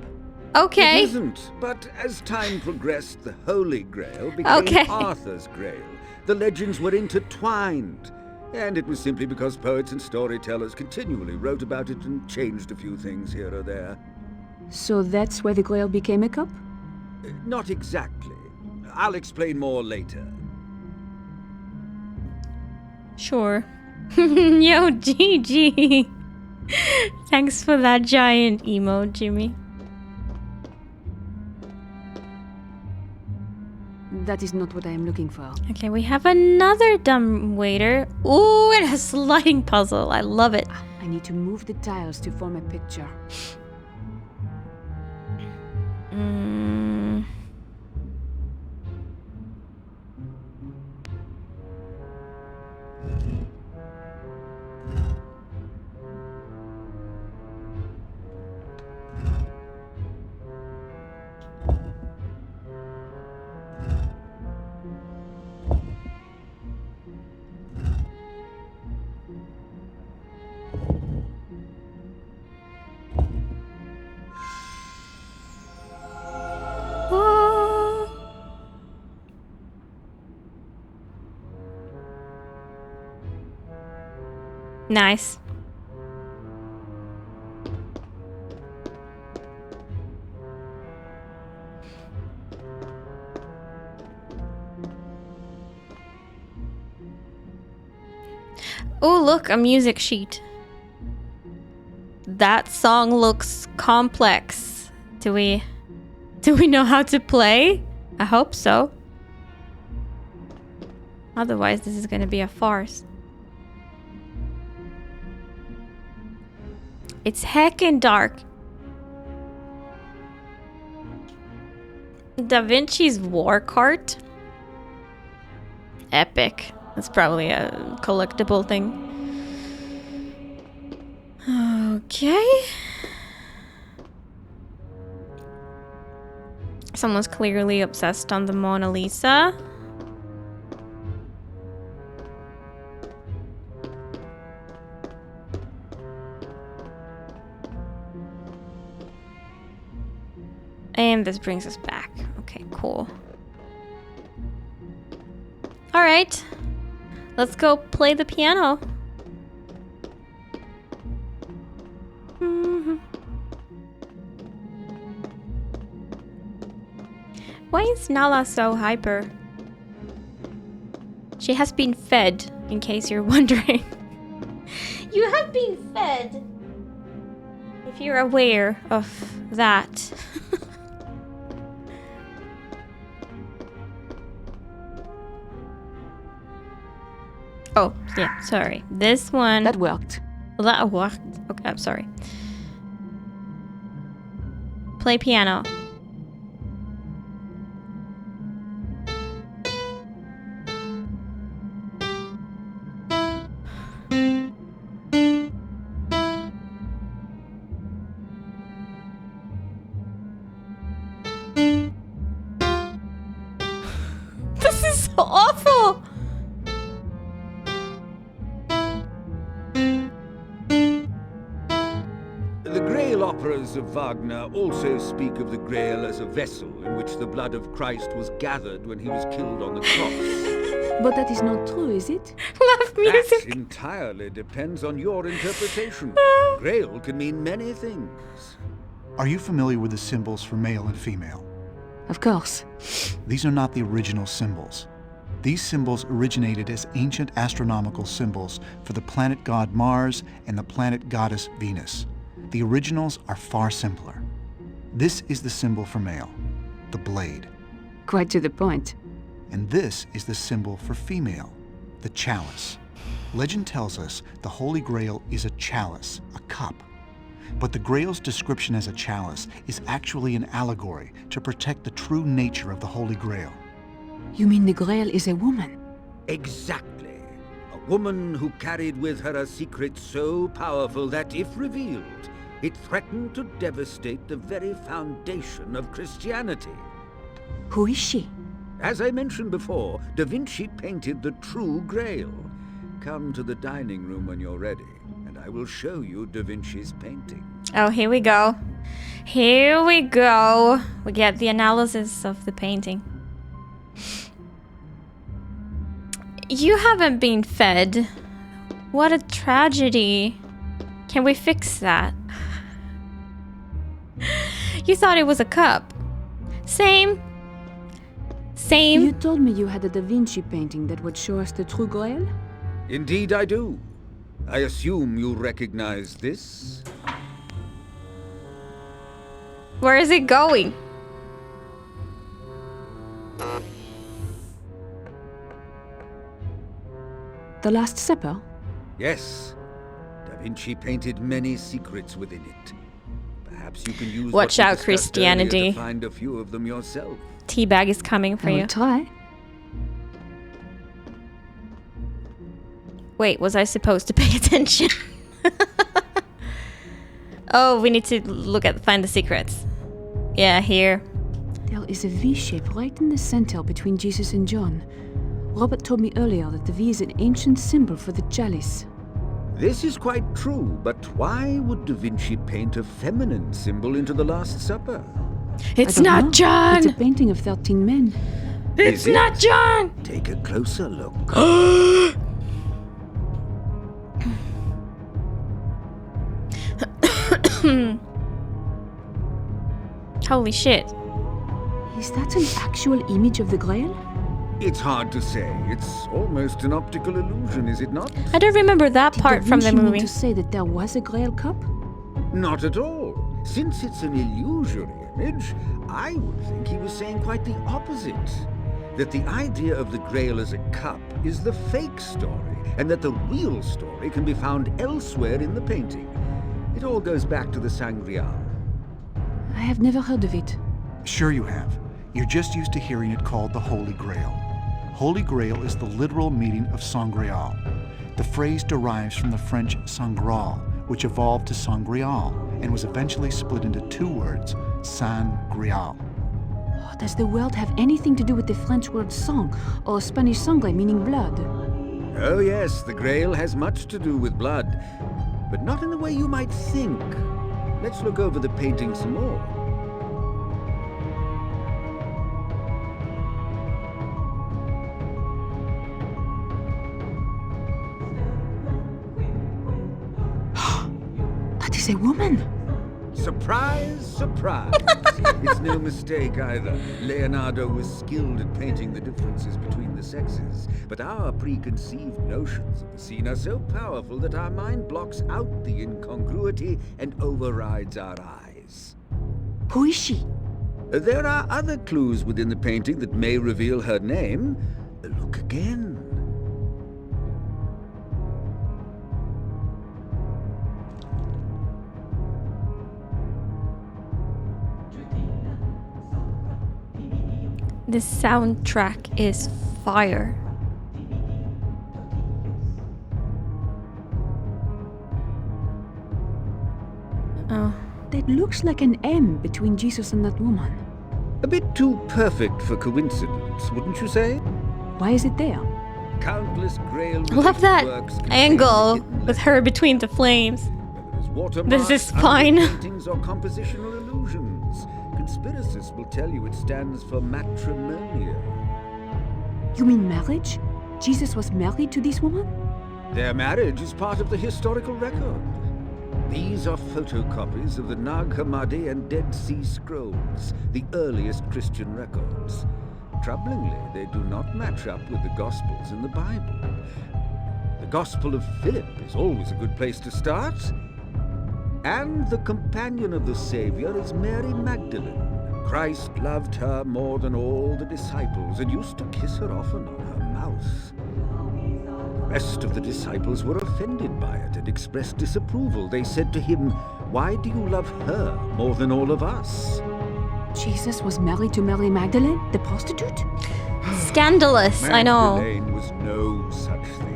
Okay. It isn't, but as time progressed, the Holy Grail became Arthur's Grail. The legends were intertwined, and it was simply because poets and storytellers continually wrote about it and changed a few things here or there. So that's why the glare became a cup? Not exactly. I'll explain more later. Sure. Yo, GG. Thanks for that giant emo, Jimmy. That is not what I am looking for. Okay, we have another dumb waiter. Ooh, it has sliding puzzle. I love it. I need to move the tiles to form a picture. Nice. Oh, look, a music sheet. That song looks complex. Do we know how to play? I hope so. Otherwise, this is gonna be a farce. It's heckin' dark. Da Vinci's war cart? Epic. That's probably a collectible thing. Okay. Someone's clearly obsessed on the Mona Lisa. And this brings us back. Okay, cool. All right. Let's go play the piano. Why is Nala so hyper? She has been fed, in case you're wondering. You have been fed. If you're aware of that. Oh, yeah, sorry. This one... That worked. Well, that worked. Okay, I'm sorry. Play piano. This is so awful! The Grail operas of Wagner also speak of the Grail as a vessel in which the blood of Christ was gathered when he was killed on the cross. But that is not true, is it? Love That music. entirely depends on your interpretation. Grail can mean many things. Are you familiar with the symbols for male and female? Of course. These are not the original symbols. These symbols originated as ancient astronomical symbols for the planet god Mars and the planet goddess Venus. The originals are far simpler. This is the symbol for male, the blade. Quite to the point. And this is the symbol for female, the chalice. Legend tells us the Holy Grail is a chalice, a cup. But the Grail's description as a chalice is actually an allegory to protect the true nature of the Holy Grail. You mean the Grail is a woman? Exactly. A woman who carried with her a secret so powerful that, if revealed, it threatened to devastate the very foundation of Christianity. Who is she? As I mentioned before, Da Vinci painted the true Grail. Come to the dining room when you're ready, and I will show you Da Vinci's painting. Oh, here we go. Here we go. We get the analysis of the painting. You haven't been fed. What a tragedy. Can we fix that? You thought it was a cup. Same. You told me you had a Da Vinci painting that would show us the true Grail? Indeed I do. I assume you recognize this? Where is it going? The Last Supper? Yes. Da Vinci painted many secrets within it. Perhaps you can use Watch what we out, discussed earlier Christianity. to find a few of them yourself. Teabag is coming for I you. will try. Wait, was I supposed to pay attention? Oh, we need to find the secrets. Yeah, here. There is a V shape right in the center between Jesus and John. Robert told me earlier that the V is an ancient symbol for the chalice. This is quite true, but why would Da Vinci paint a feminine symbol into the Last Supper? It's I don't not know. John! It's a painting of 13 men. It's Is it? not John! Take a closer look. Holy shit. Is that an actual image of the Grail? It's hard to say. It's almost an optical illusion, is it not? I don't remember that Did part Da from the Vinci mean movie. to say that there was a Grail cup? Not at all. Since it's an illusory image, I would think he was saying quite the opposite. That the idea of the Grail as a cup is the fake story, and that the real story can be found elsewhere in the painting. It all goes back to the Sangreal. I have never heard of it. Sure you have. You're just used to hearing it called the Holy Grail. Holy Grail is the literal meaning of Sangreal. The phrase derives from the French Sangral, which evolved to Sangreal and was eventually split into two words, San Grial. Oh, does the word have anything to do with the French word sang, or Spanish sangre meaning blood? Oh yes, the Grail has much to do with blood, but not in the way you might think. Let's look over the painting some more. That is a woman. Surprise, surprise. It's no mistake either. Leonardo was skilled at painting the differences between the sexes, but our preconceived notions of the scene are so powerful that our mind blocks out the incongruity and overrides our eyes. Who is she? There are other clues within the painting that may reveal her name. Look again. The soundtrack is fire. Oh. That looks like an M between Jesus and that woman. A bit too perfect for coincidence, wouldn't you say? Why is it there? Countless Grail I love that works contain angle hidden with her between the flames. Whether it's watermarks, This is fine. paintings, or compositional illusions. Conspiracists will tell you it stands for matrimonia. You mean marriage? Jesus was married to this woman? Their marriage is part of the historical record. These are photocopies of the Nag Hammadi and Dead Sea Scrolls, the earliest Christian records. Troublingly, they do not match up with the Gospels in the Bible. The Gospel of Philip is always a good place to start. And the companion of the Savior is Mary Magdalene. Christ loved her more than all the disciples and used to kiss her often on her mouth. The rest of the disciples were offended by it and expressed disapproval. They said to him, "Why do you love her more than all of us?" Jesus was married to Mary Magdalene, the prostitute? Scandalous, I know. Magdalene was no such thing.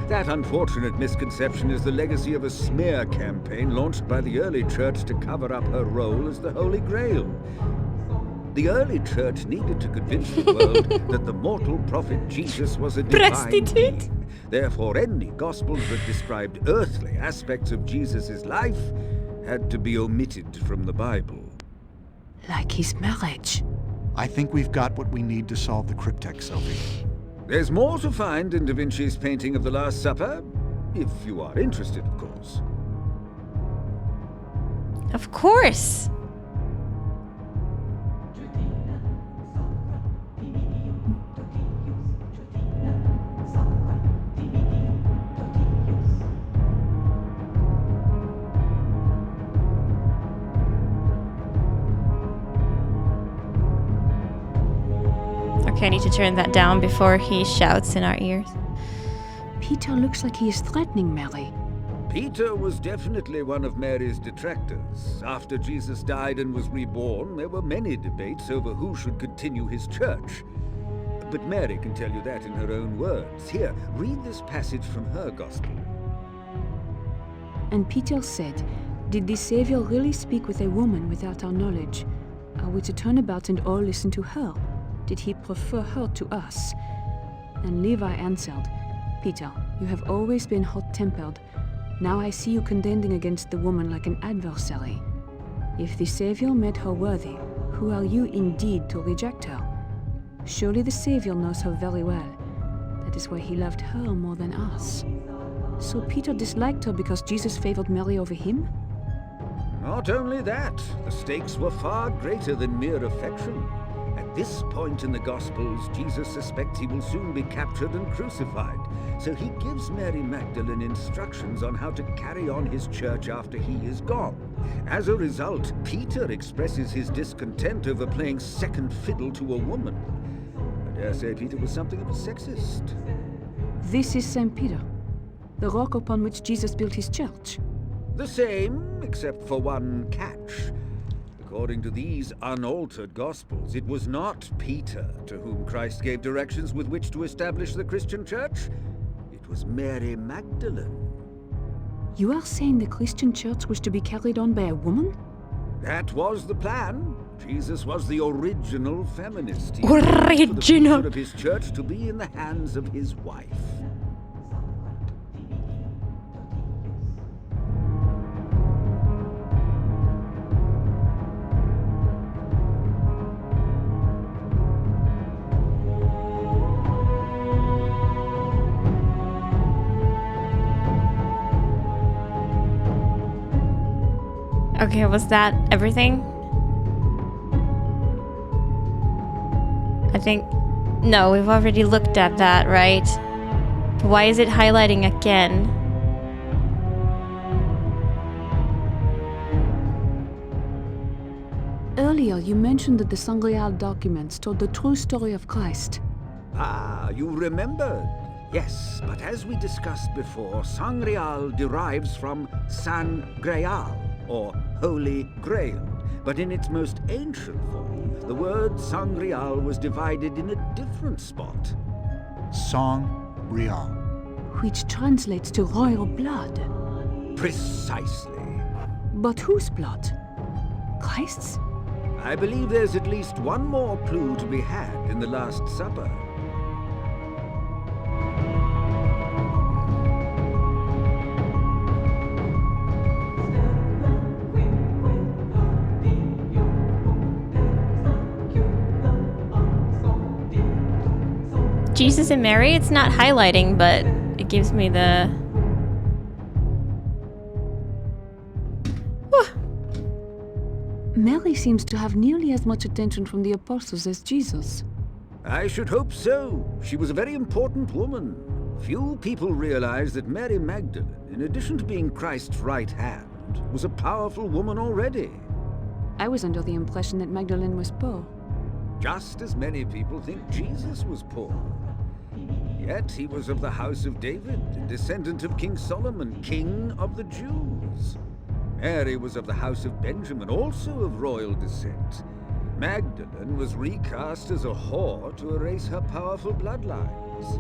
That unfortunate misconception is the legacy of a smear campaign launched by the early church to cover up her role as the Holy Grail. The early church needed to convince the world that the mortal prophet Jesus was a divine Prostitute? being. Therefore, any gospels that described earthly aspects of Jesus' life had to be omitted from the Bible. Like his marriage. I think we've got what we need to solve the cryptech, Sophie. There's more to find in Da Vinci's painting of the Last Supper, if you are interested, of course. Of course. Okay, I need to turn that down before he shouts in our ears. Peter looks like he is threatening Mary. Peter was definitely one of Mary's detractors. After Jesus died and was reborn, there were many debates over who should continue his church. But Mary can tell you that in her own words. Here, read this passage from her gospel. And Peter said, "Did the Savior really speak with a woman without our knowledge? Are we to turn about and all listen to her? Did he prefer her to us?" And Levi answered, "Peter, you have always been hot-tempered. Now I see you contending against the woman like an adversary. If the Savior made her worthy, who are you indeed to reject her? Surely the Savior knows her very well. That is why he loved her more than us." So Peter disliked her because Jesus favored Mary over him? Not only that, the stakes were far greater than mere affection. At this point in the Gospels, Jesus suspects he will soon be captured and crucified. So he gives Mary Magdalene instructions on how to carry on his church after he is gone. As a result, Peter expresses his discontent over playing second fiddle to a woman. I dare say Peter was something of a sexist. This is St. Peter, the rock upon which Jesus built his church. The same, except for one catch. According to these unaltered Gospels, it was not Peter to whom Christ gave directions with which to establish the Christian church. It was Mary Magdalene. You are saying the Christian church was to be carried on by a woman? That was the plan. Jesus was the original feminist. He Original. wanted for the future of his church to be in the hands of his wife. Okay, was that everything? I think... No, we've already looked at that, right? Why is it highlighting again? Earlier, you mentioned that the Sangreal documents told the true story of Christ. Ah, you remembered. Yes, but as we discussed before, Sangreal derives from San Greal, or Holy Grail. But in its most ancient form, the word Sangreal was divided in a different spot. Song Real. Which translates to royal blood. Precisely. But whose blood? Christ's? I believe there's at least one more clue to be had in the Last Supper. Jesus and Mary, it's not highlighting, but it gives me the... Mary seems to have nearly as much attention from the apostles as Jesus. I should hope so. She was a very important woman. Few people realize that Mary Magdalene, in addition to being Christ's right hand, was a powerful woman already. I was under the impression that Magdalene was poor. Just as many people think Jesus was poor. Yet he was of the house of David, a descendant of King Solomon, king of the Jews. Mary was of the house of Benjamin, also of royal descent. Magdalene was recast as a whore to erase her powerful bloodlines.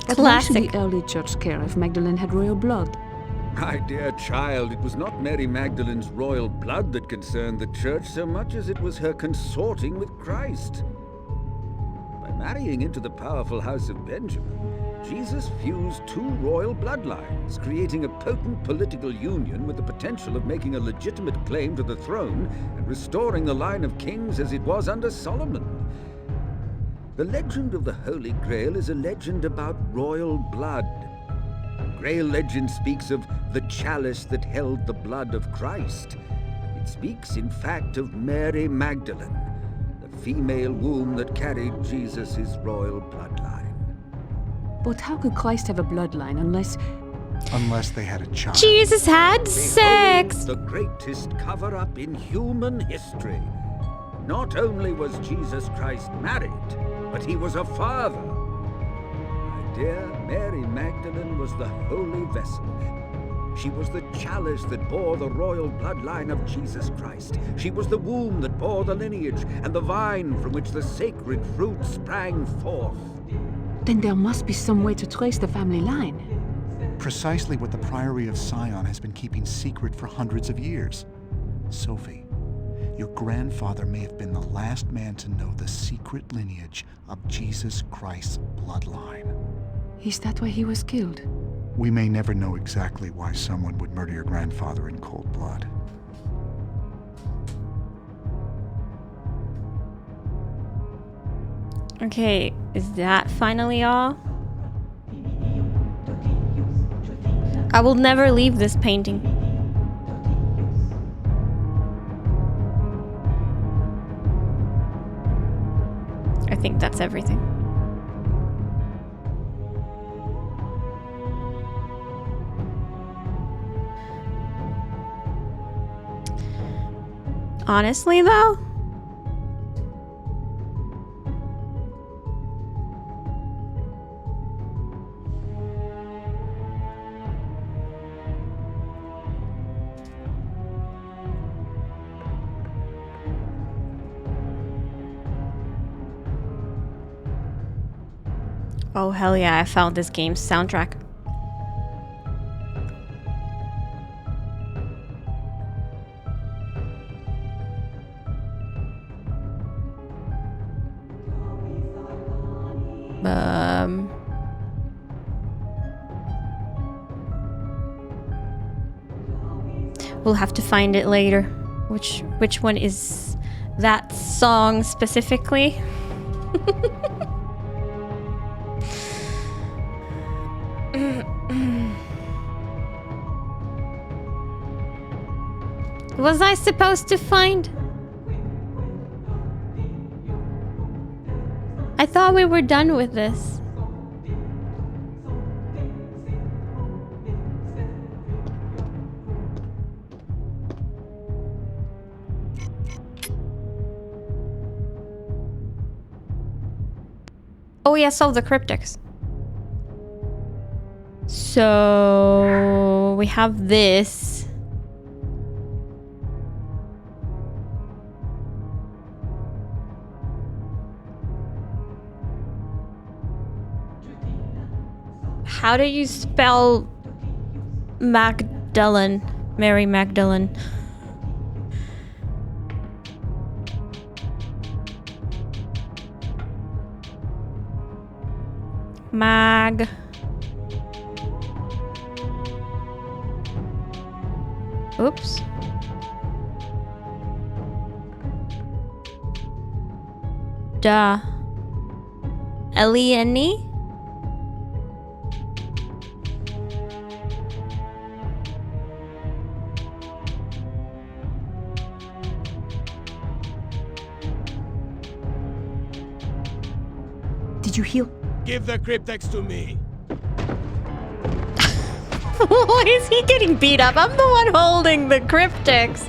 But why should Classic. the early church care if Magdalene had royal blood? My dear child, it was not Mary Magdalene's royal blood that concerned the church so much as it was her consorting with Christ. By marrying into the powerful house of Benjamin, Jesus fused two royal bloodlines, creating a potent political union with the potential of making a legitimate claim to the throne and restoring the line of kings as it was under Solomon. The legend of the Holy Grail is a legend about royal blood. Grail legend speaks of the chalice that held the blood of Christ. It speaks, in fact, of Mary Magdalene, the female womb that carried Jesus' royal bloodline. But how could Christ have a bloodline unless... Unless they had a child. Jesus had sex! The greatest cover-up in human history. Not only was Jesus Christ married, but he was a father. My dear, Mary Magdalene was the holy vessel. She was the chalice that bore the royal bloodline of Jesus Christ. She was the womb that bore the lineage, and the vine from which the sacred fruit sprang forth. Then there must be some way to trace the family line. Precisely what the Priory of Sion has been keeping secret for hundreds of years. Sophie, your grandfather may have been the last man to know the secret lineage of Jesus Christ's bloodline. Is that why he was killed? We may never know exactly why someone would murder your grandfather in cold blood. Okay, is that finally all? I will never leave this painting. I think that's everything. Honestly, though, oh hell yeah, I found this game's soundtrack. We'll have to find it later. Which one is that song specifically? Was I supposed to find? I thought we were done with this. Oh yeah, solve the cryptics. So we have this. How do you spell Magdalene? Mary Magdalene. Mag. Oops. Duh. Eliani? Did you hear? Give the cryptex to me. Why is he getting beat up? I'm the one holding the cryptics.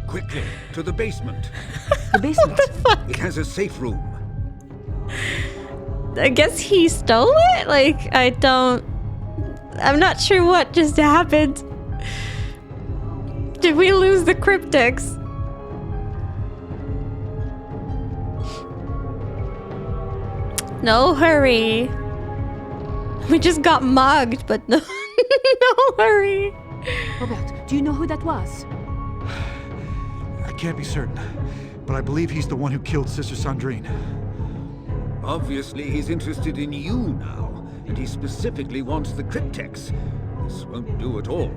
Quickly, to the basement. The basement. It has a safe room. I guess he stole it? Like, I'm not sure what just happened. Did we lose the cryptics? No hurry. We just got mugged, but no, no hurry. Robert, do you know who that was? I can't be certain, but I believe he's the one who killed Sister Sandrine. Obviously, he's interested in you now, and he specifically wants the cryptex. This won't do at all.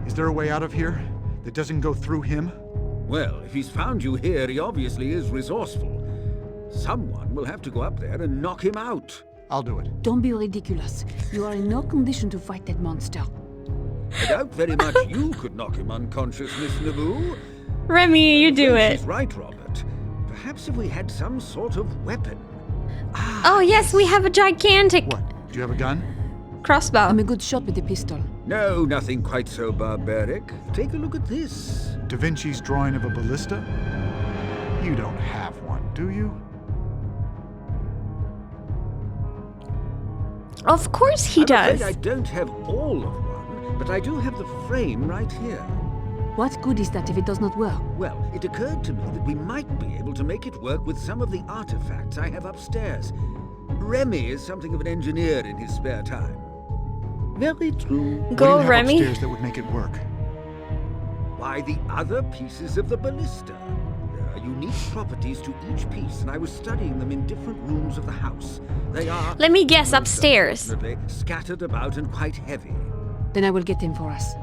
Is there a way out of here that doesn't go through him? Well, if he's found you here, he obviously is resourceful. Someone will have to go up there and knock him out. I'll do it. Don't be ridiculous. You are in no condition to fight that monster. I doubt very much you could knock him unconscious, Miss Naboo. Remy, you do it. She's right, Robert. Perhaps if we had some sort of weapon. Oh, yes, we have a gigantic What? Do you have a gun? crossbow. I'm a good shot with the pistol. No, nothing quite so barbaric. Take a look at this. Da Vinci's drawing of a ballista? You don't have one, do you? Of course he I'm does. afraid I don't have all of one, but I do have the frame right here. What good is that if it does not work? Well, it occurred to me that we might be able to make it work with some of the artifacts I have upstairs. Remy is something of an engineer in his spare time. Very true. What do you Go, have Remy. upstairs that would make it work? Why, the other pieces of the ballista. There are unique properties to each piece, and I was studying them in different rooms of the house. They are... Let me guess, most upstairs. unfortunately, scattered about and quite heavy. Then I will get them for us.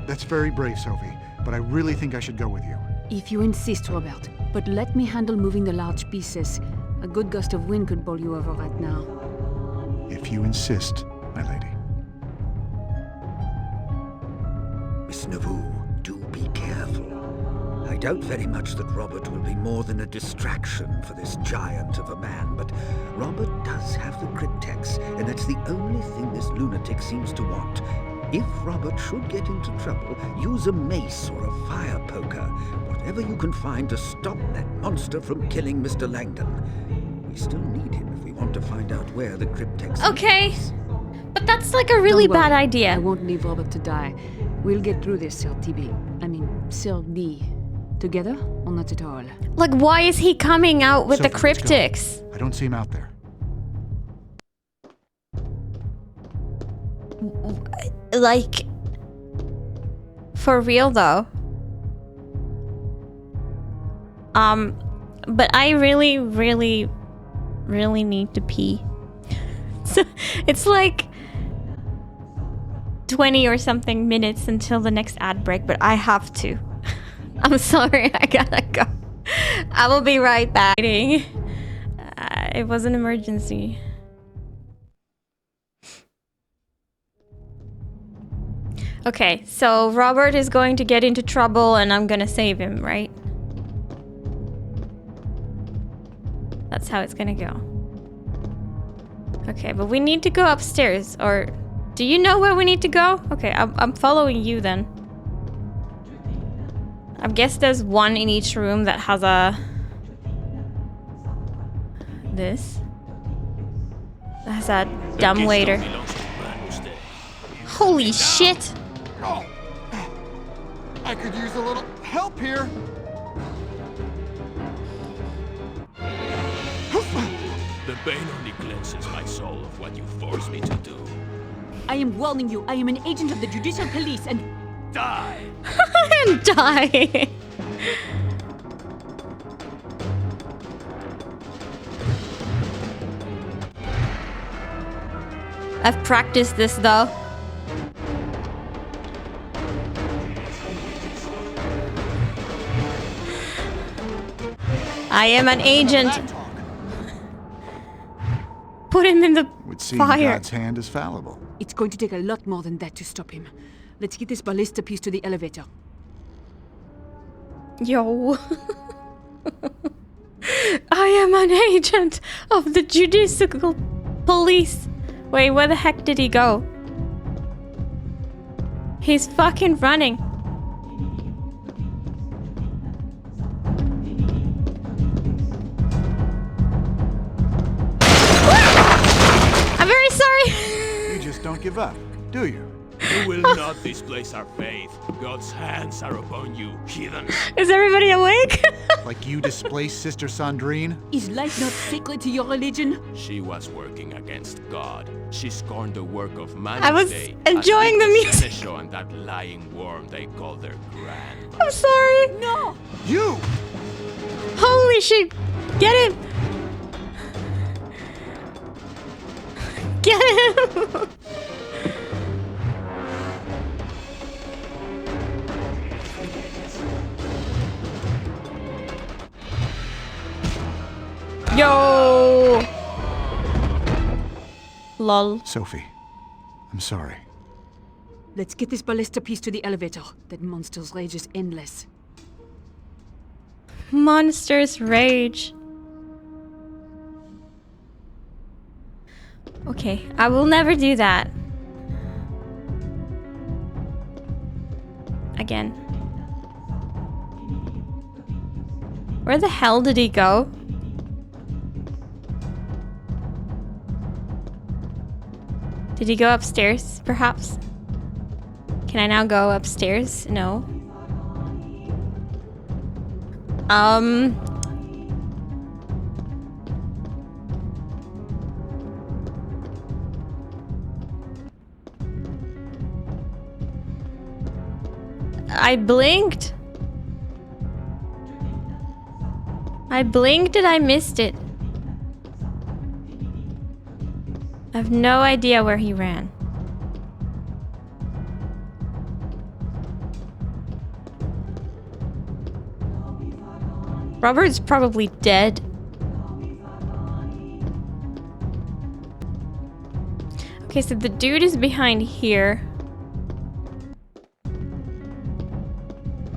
That's very brave, Sophie, but I really think I should go with you. If you insist, Robert. But let me handle moving the large pieces. A good gust of wind could bowl you over right now. If you insist, my lady. Miss Naboo, do be careful. I doubt very much that Robert will be more than a distraction for this giant of a man, but Robert does have the cryptex, and that's the only thing this lunatic seems to want. If Robert should get into trouble, use a mace or a fire poker, whatever you can find to stop that monster from killing Mr. Langdon. We still need him if we want to find out where the cryptex Okay. is. But that's like a really Don't worry. bad idea. I won't leave Robert to die. We'll get through this, Sir TB. I mean, Sir D. Together or not at all? Like, why is he coming out with the Sophie, let's go. cryptics? I don't see him out there. Like, for real though. But I really, really, really need to pee. So it's like 20 or something minutes until the next ad break, but I have to. I'm sorry, I gotta go. I will be right back. It was an emergency. Okay, so Robert is going to get into trouble and I'm gonna save him, right? That's how it's gonna go. Okay, but we need to go upstairs, or... Do you know where we need to go? Okay, I'm following you then. I guess there's one in each room that has a... This. That has a dumb waiter. Holy shit! Oh, I could use a little help here. The pain only cleanses my soul of what you force me to do. I am warning you, I am an agent of the Judicial Police and... Die! And die! I've practiced this though. I am an agent. Put him in the Would seem fire. God's hand is fallible. It's going to take a lot more than that to stop him. Let's get this ballista piece to the elevator. Yo. I am an agent of the Judicial Police. Wait, where the heck did he go? He's fucking running. Sorry. You just don't give up, do you? You will not displace our faith. God's hands are upon you, heathen. Is everybody awake? Like you displaced Sister Sandrine? Is life not sacred to your religion? She was working against God. She scorned the work of man. I was today, enjoying the music. Seneschal and that lying worm they call their grand. I'm sorry. No! You! Holy shit. Get him. Get him. Yo! Lol. Sophie, I'm sorry. Let's get this ballista piece to the elevator. That monster's rage is endless. Monsters rage. Okay, I will never do that. Again. Where the hell did he go? Did he go upstairs, perhaps? Can I now go upstairs? No. I blinked. I blinked and I missed it. I have no idea where he ran. Robert's probably dead. Okay, so the dude is behind here.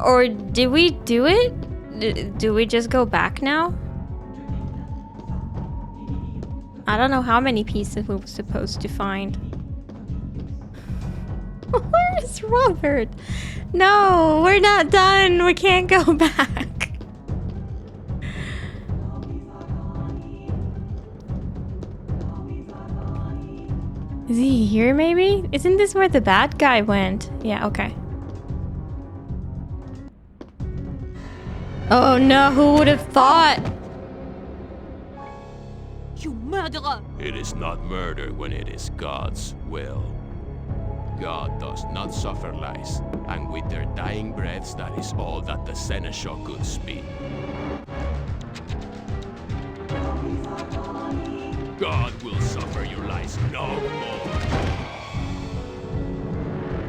Or did we do it? Do we just go back now? I don't know how many pieces we were supposed to find. Where is Robert? No, we're not done. We can't go back. Is he here maybe? Isn't this where the bad guy went? Yeah, okay. Oh no, who would have thought? You murderer! It is not murder when it is God's will. God does not suffer lies, and with their dying breaths, that is all that the Seneschal could speak. God will suffer your lies no more.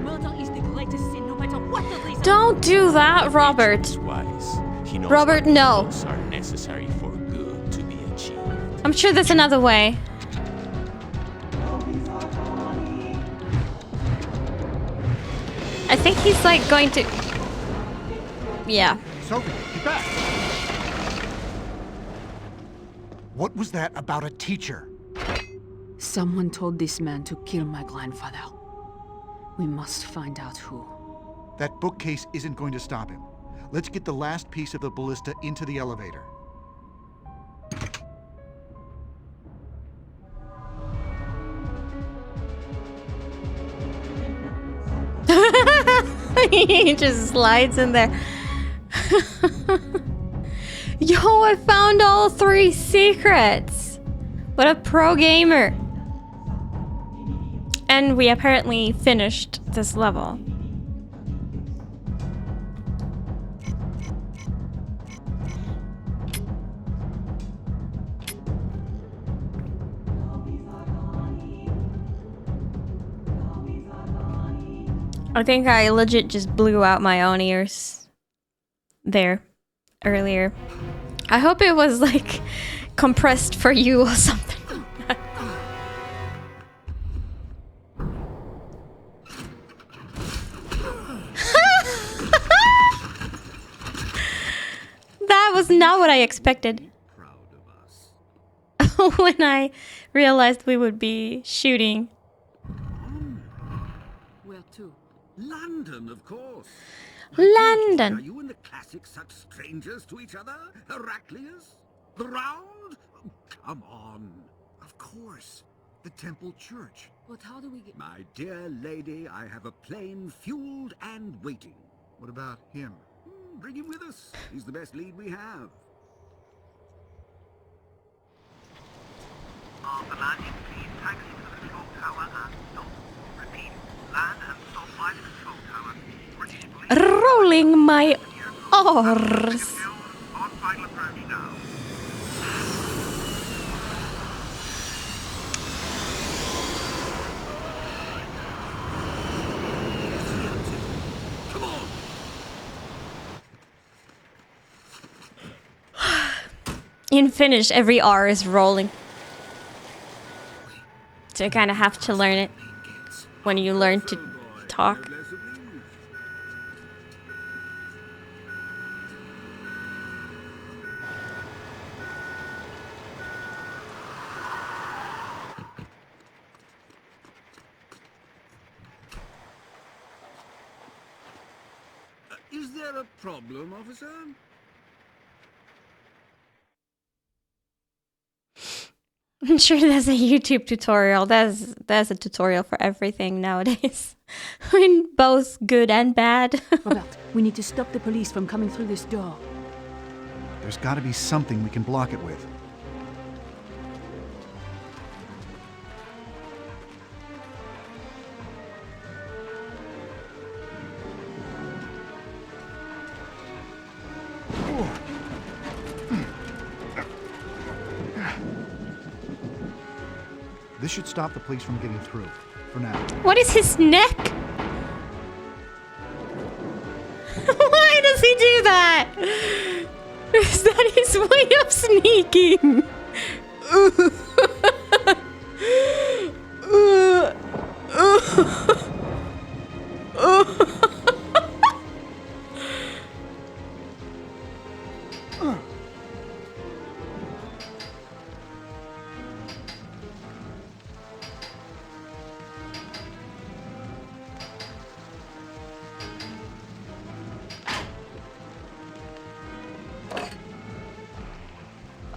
Murder is the greatest sin, no matter what the reason. Don't do that, Robert. He is wise. He knows Robert, what no. rules are necessary for good to be achieved. I'm sure there's another way. I think he's like going to... Yeah. Sophie, get back! What was that about a teacher? Someone told this man to kill my grandfather. We must find out who. That bookcase isn't going to stop him. Let's get the last piece of the ballista into the elevator. He just slides in there. Yo, I found all 3 secrets. What a pro gamer. And we apparently finished this level. I think I legit just blew out my own ears there earlier. I hope it was like compressed for you or something. That was not what I expected. When I realized we would be shooting. Where to? London, of course. London. Are you and the classics such strangers to each other? Heraclius? The Round? Oh, come on. Of course. The temple church. But how do we get... My dear lady, I have a plane fueled and waiting. What about him? Bring him with us. He's the best lead we have. The landing, please taxi to the control tower and stop. Repeat, land and stop by the control tower. British police Rolling my R's. on final approach now. Come on! In Finnish, every R is rolling. So you kind of have to learn it when you learn to talk. Is there a problem, officer? I'm sure there's a YouTube tutorial. There's a tutorial for everything nowadays. I mean, both good and bad. Robert, we need to stop the police from coming through this door. There's got to be something we can block it with. This should stop the police from getting through, for now. What is his neck? Why does he do that? Is that his way of sneaking?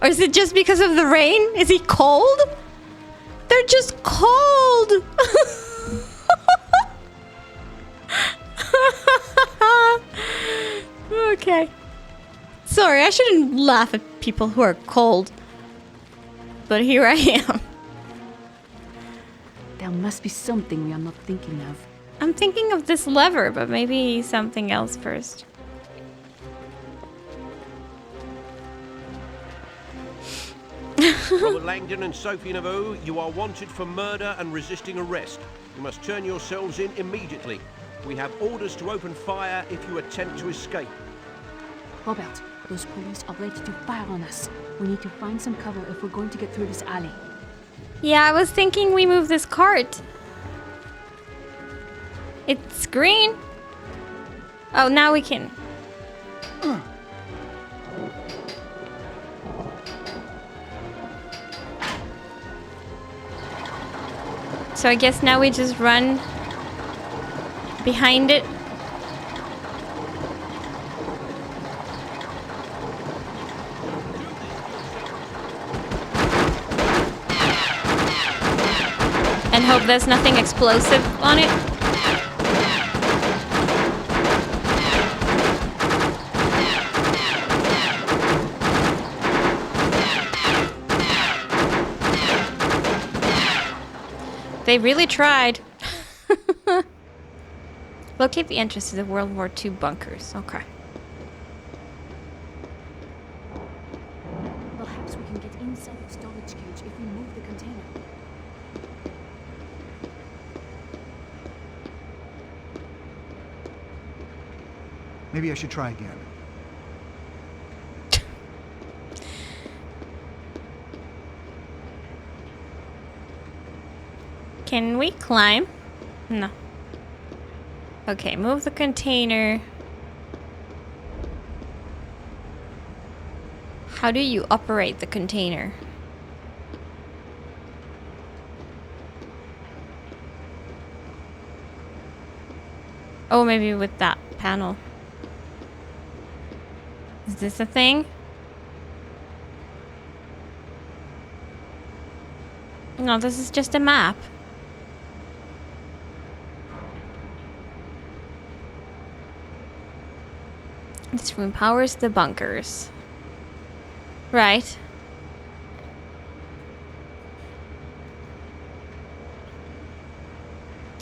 Or is it just because of the rain? Is he cold? They're just cold. Okay. Sorry, I shouldn't laugh at people who are cold. But here I am. There must be something we are not thinking of. I'm thinking of this lever, but maybe something else first. Robert Langdon and Sophie Naveau, you are wanted for murder and resisting arrest. You must turn yourselves in immediately. We have orders to open fire if you attempt to escape. Robert, those police are ready to fire on us. We need to find some cover if we're going to get through this alley. Yeah, I was thinking we move this cart. It's green. Oh, now we can. So I guess now we just run behind it. And hope there's nothing explosive on it. They really tried. Locate the entrance to the World War II bunkers. Okay. Perhaps we can get inside the storage cage if we move the container. Maybe I should try again. Can we climb? No. Okay, move the container. How do you operate the container? Oh, maybe with that panel. Is this a thing? No, this is just a map. This room powers the bunkers. Right.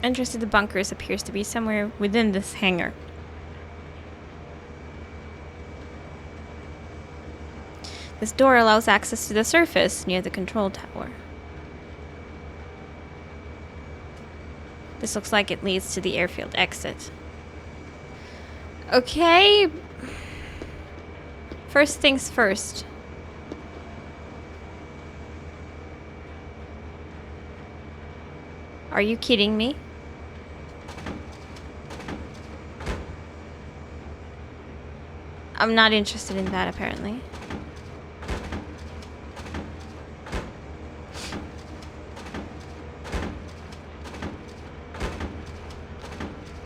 Entrance to the bunkers appears to be somewhere within this hangar. This door allows access to the surface near the control tower. This looks like it leads to the airfield exit. Okay. First things first. Are you kidding me? I'm not interested in that, apparently.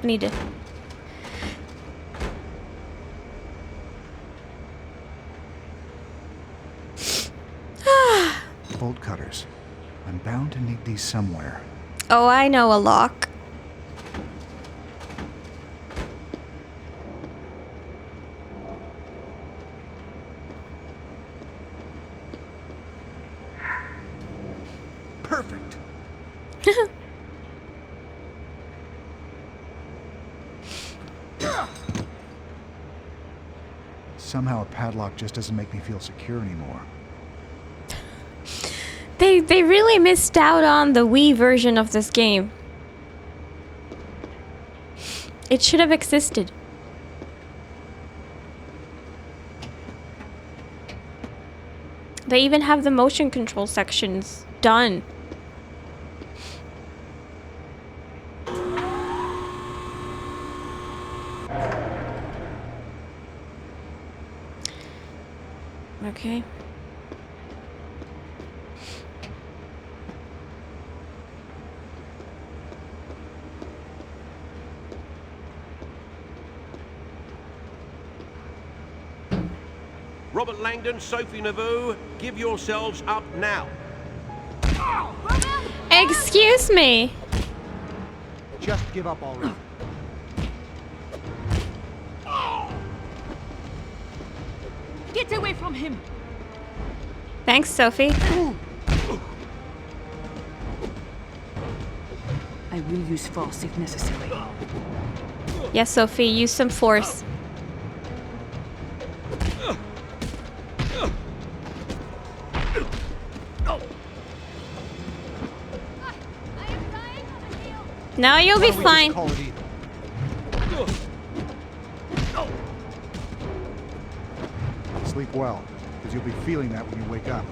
I need to... Bolt cutters. I'm bound to need these somewhere. Oh, I know a lock. Perfect. Somehow a padlock just doesn't make me feel secure anymore. They really missed out on the Wii version of this game. It should have existed. They even have the motion control sections done. Okay. Robert Langdon, Sophie Nauvoo, give yourselves up now. Excuse me. Just give up already. Get away from him! Thanks, Sophie. I will use force if necessary. Yes, Sophie, use some force. Now you'll be fine. Sleep well, because you'll be feeling that when you wake up.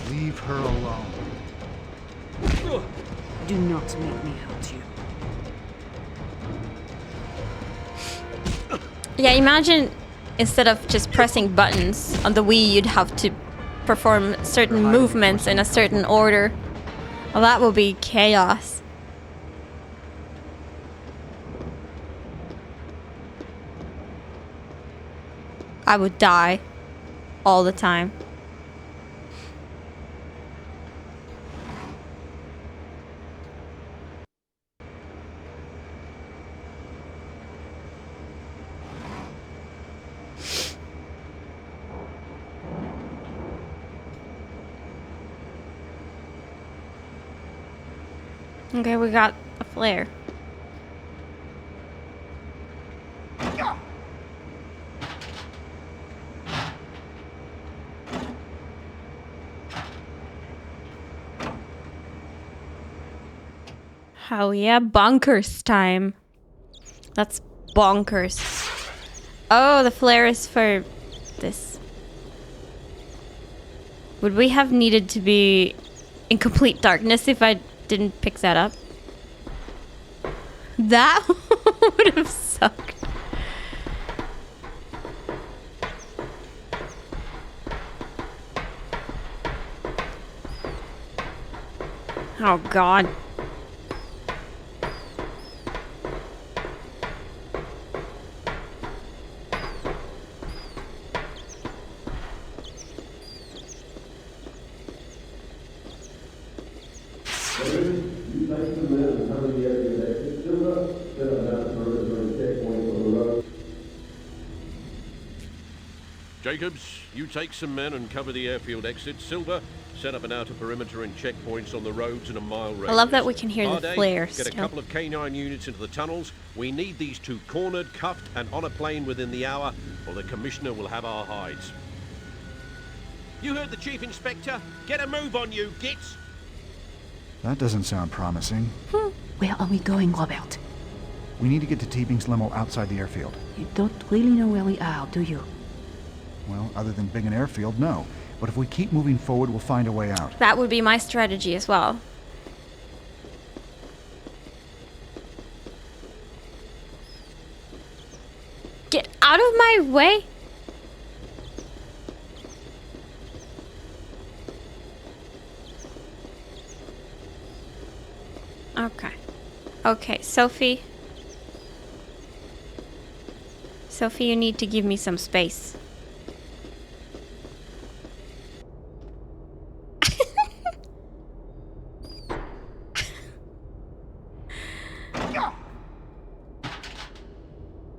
Leave her alone. Do not make me hurt you. Yeah, imagine instead of just pressing buttons on the Wii, you'd have to perform certain movements in a certain order. Well, that will be chaos. I would die all the time. Okay, we got a flare. Hell yeah, bonkers time. That's bonkers. Oh, the flare is for this. Would we have needed to be in complete darkness if I didn't pick that up? That would have sucked. Oh god. Jacobs, you take some men and cover the airfield exit. Silver, set up an outer perimeter and checkpoints on the roads in a mile radius. I love that we can hear the Harday, flares get a still. couple of K9 units into the tunnels. We need these two cornered, cuffed, and on a plane within the hour, or the Commissioner will have our hides. You heard the Chief Inspector? Get a move on you, gits! That doesn't sound promising. Where are we going, Robert? We need to get to Teabing's limo outside the airfield. You don't really know where we are, do you? Well, other than being an airfield, no. But if we keep moving forward, we'll find a way out. That would be my strategy as well. Get out of my way! Okay. Okay, Sophie. Sophie, you need to give me some space.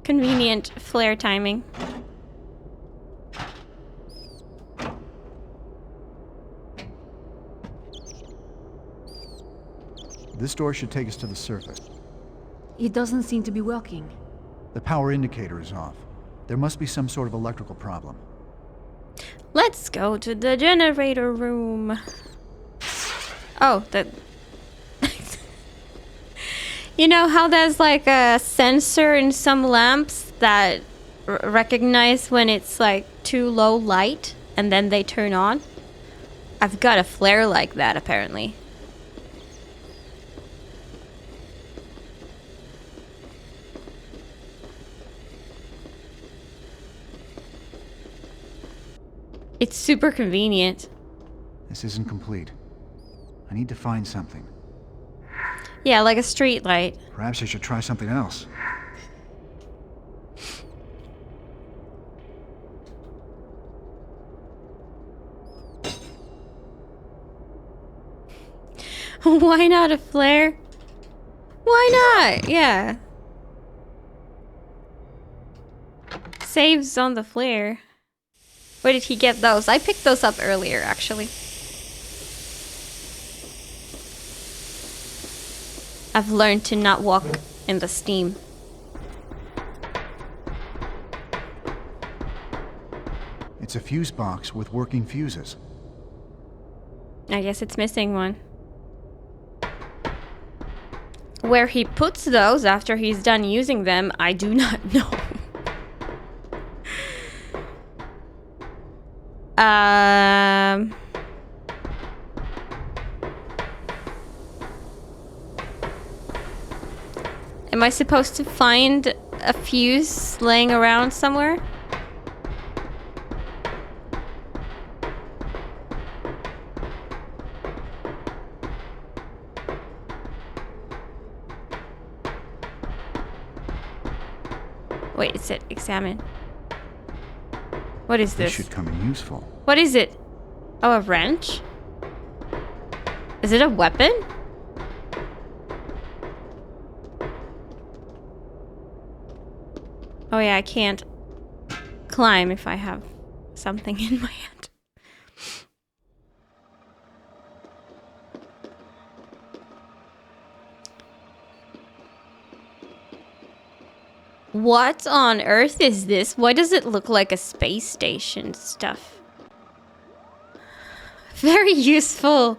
Convenient flare timing. This door should take us to the surface. It doesn't seem to be working. The power indicator is off. There must be some sort of electrical problem. Let's go to the generator room. Oh, the... You know how there's like a sensor in some lamps that recognize when it's like too low light and then they turn on? I've got a flare like that apparently. It's super convenient. This isn't complete. I need to find something. Yeah, like a street light. Perhaps I should try something else. Why not a flare? Why not? Yeah. Saves on the flare. Where did he get those? I picked those up earlier, actually. I've learned to not walk in the steam. It's a fuse box with working fuses. I guess it's missing one. Where he puts those after he's done using them, I do not know. Am I supposed to find a fuse laying around somewhere? Wait, it said examine. What is This this? should come in useful. What is it? Oh, a wrench? Is it a weapon? Oh yeah, I can't climb if I have something in my hand. What on earth is this? Why does it look like a space station stuff? Very useful.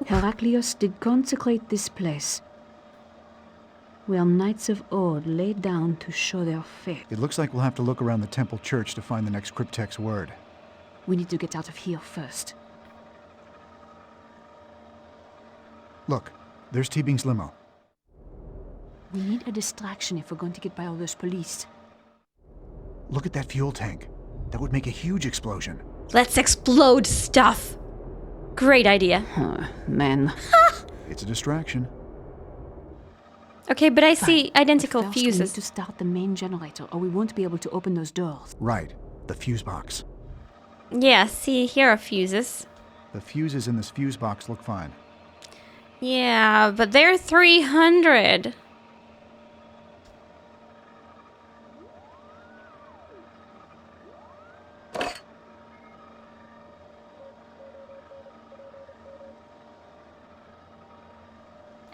Heraclius did consecrate this place, where knights of old lay down to show their faith. It looks like we'll have to look around the temple church to find the next cryptex word. We need to get out of here first. Look, there's Teabing's limo. We need a distraction if we're going to get by all those police. Look at that fuel tank. That would make a huge explosion. Let's explode stuff. Great idea. Man. It's a distraction. Okay, but I see identical First, we need fuses. to start the main generator, or we won't be able to open those doors. Right, the fuse box. Yeah, see, here are fuses. The fuses in this fuse box look fine. Yeah, but they're 300.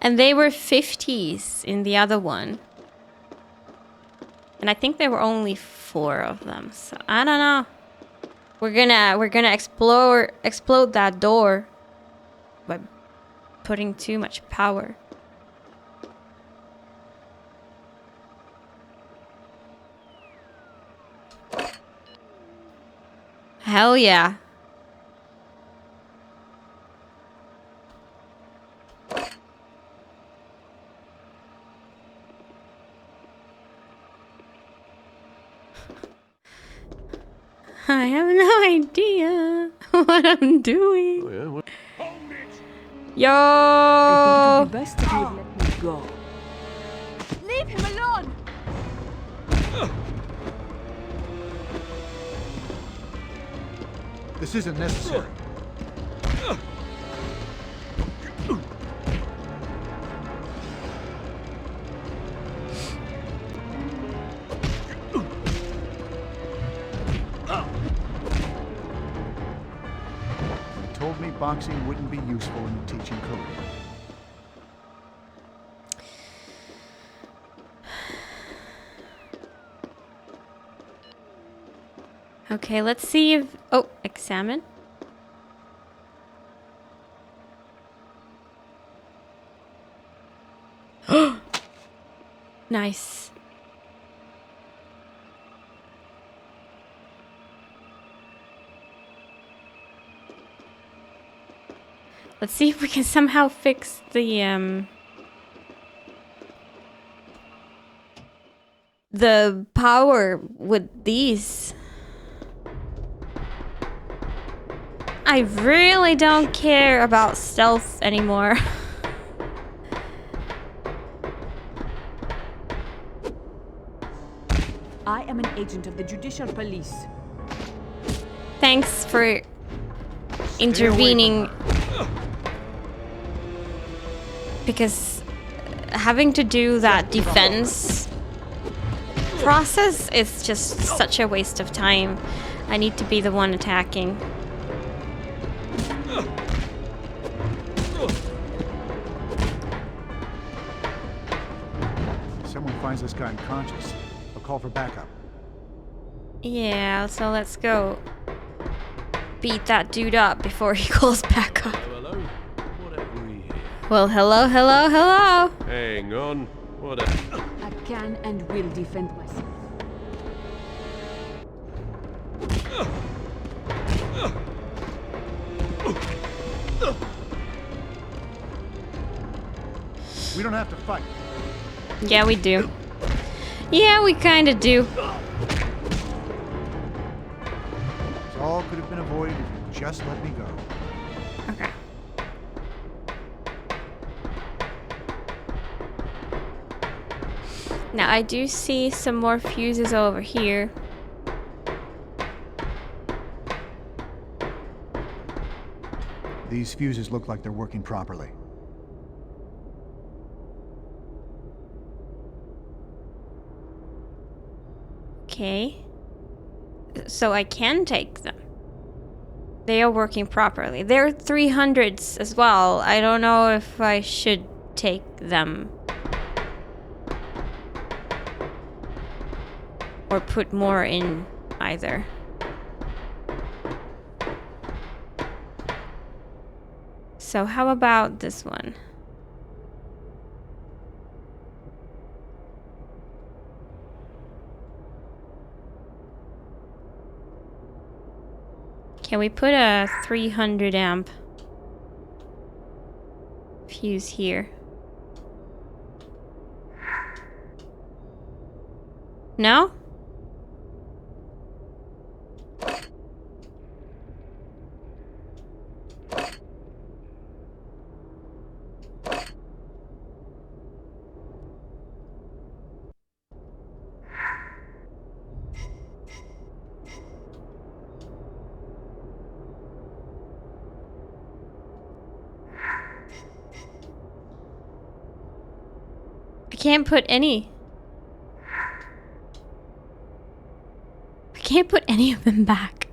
And they were 50s in the other one. And I think there were only 4 of them. So I don't know. We're gonna explode that door by putting too much power. Hell yeah. I have no idea what I'm doing. Oh, yeah, well, I think it would Yo! be best if you would let me go. Leave him alone! This isn't necessary. You told me boxing wouldn't be useful in the teaching career. Okay, let's see if... Oh, examine. Nice. Let's see if we can somehow fix the power with these. I really don't care about stealth anymore. I am an agent of the Judicial Police. Thanks for intervening. Because having to do that defense process is just such a waste of time. I need to be the one attacking. If someone finds this guy unconscious, they'll call for backup. Yeah, so let's go beat that dude up before he calls back up. hello. What have we here? Well, hello, hello, hello. Hang on. What a... I can and will defend myself. We don't have to fight. Yeah, we do. Yeah, we kind of do. This all could have been avoided if you just let me go. Okay. Now, I do see some more fuses over here. These fuses look like they're working properly. Okay. So I can take them. They are working properly. They're 300s as well. I don't know if I should take them. Or put more in either. So how about this one? Can we put a 300 amp fuse here? No? can't put any. I can't put any of them back.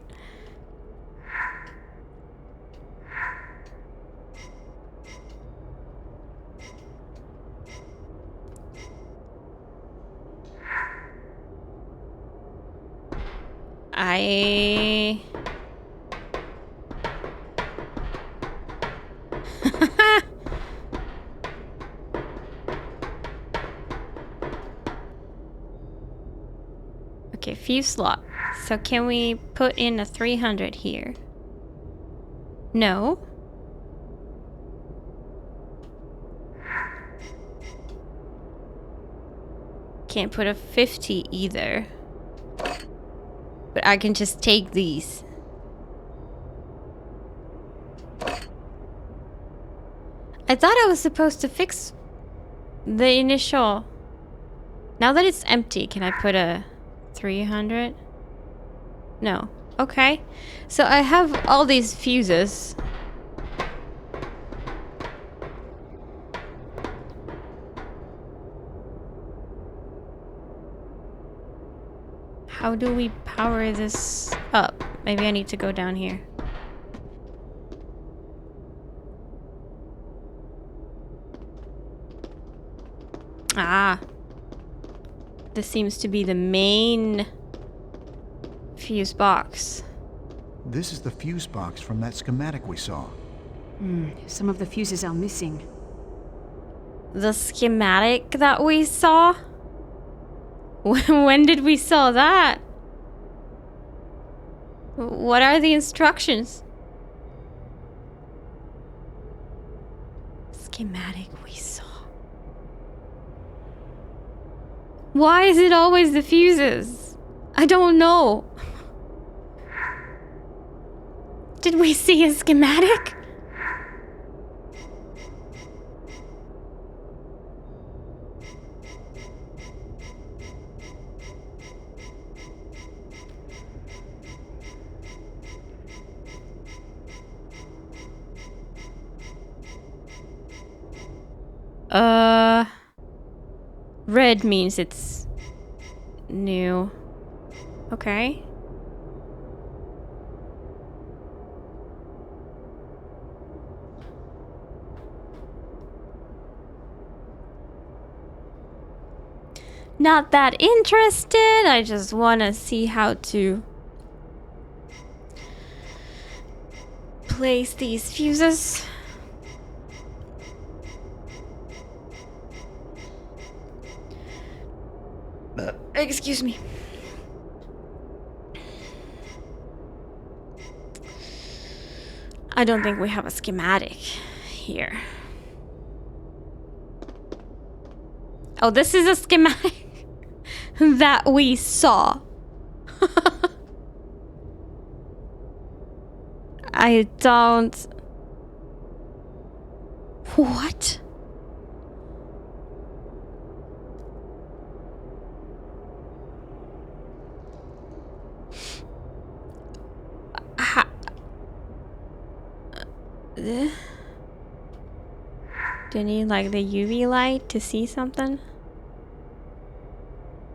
Okay, few slot. So can we put in a 300 here? No. Can't put a 50 either. But I can just take these. I thought I was supposed to fix the initial. Now that it's empty, can I put a 300? No. Okay. So I have all these fuses. How do we power this up? Maybe I need to go down here. Ah. This seems to be the main fuse box. This is the fuse box from that schematic we saw. Some of the fuses are missing. The schematic that we saw? When did we saw that? What are the instructions? Schematic we saw. Why is it always the fuses? I don't know. Did we see a schematic? Red means it's new. Okay. Not that interested. I just want to see how to place these fuses. Excuse me. I don't think we have a schematic here. Oh, this is a schematic that we saw. I don't... What? Do you need like the UV light to see something?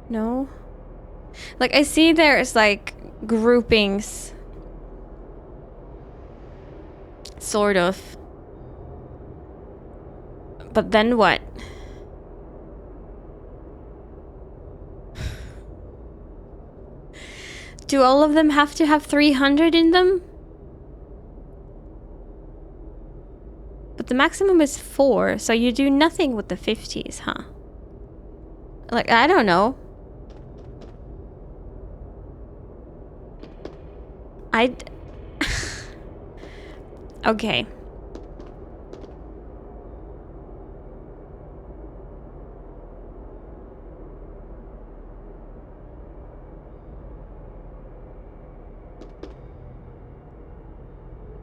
No? Like I see there's like groupings. Sort of. But then what? Do all of them have to have 300 in them? But the maximum is 4, so you do nothing with the 50s, huh? Like, I don't know. Okay.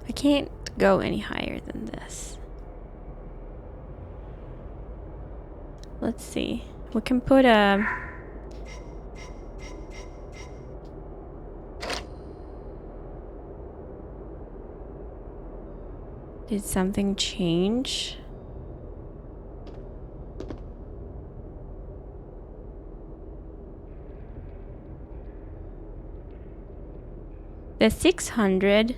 I can't go any higher than this. Let's see. We can put a... Did something change? The 600.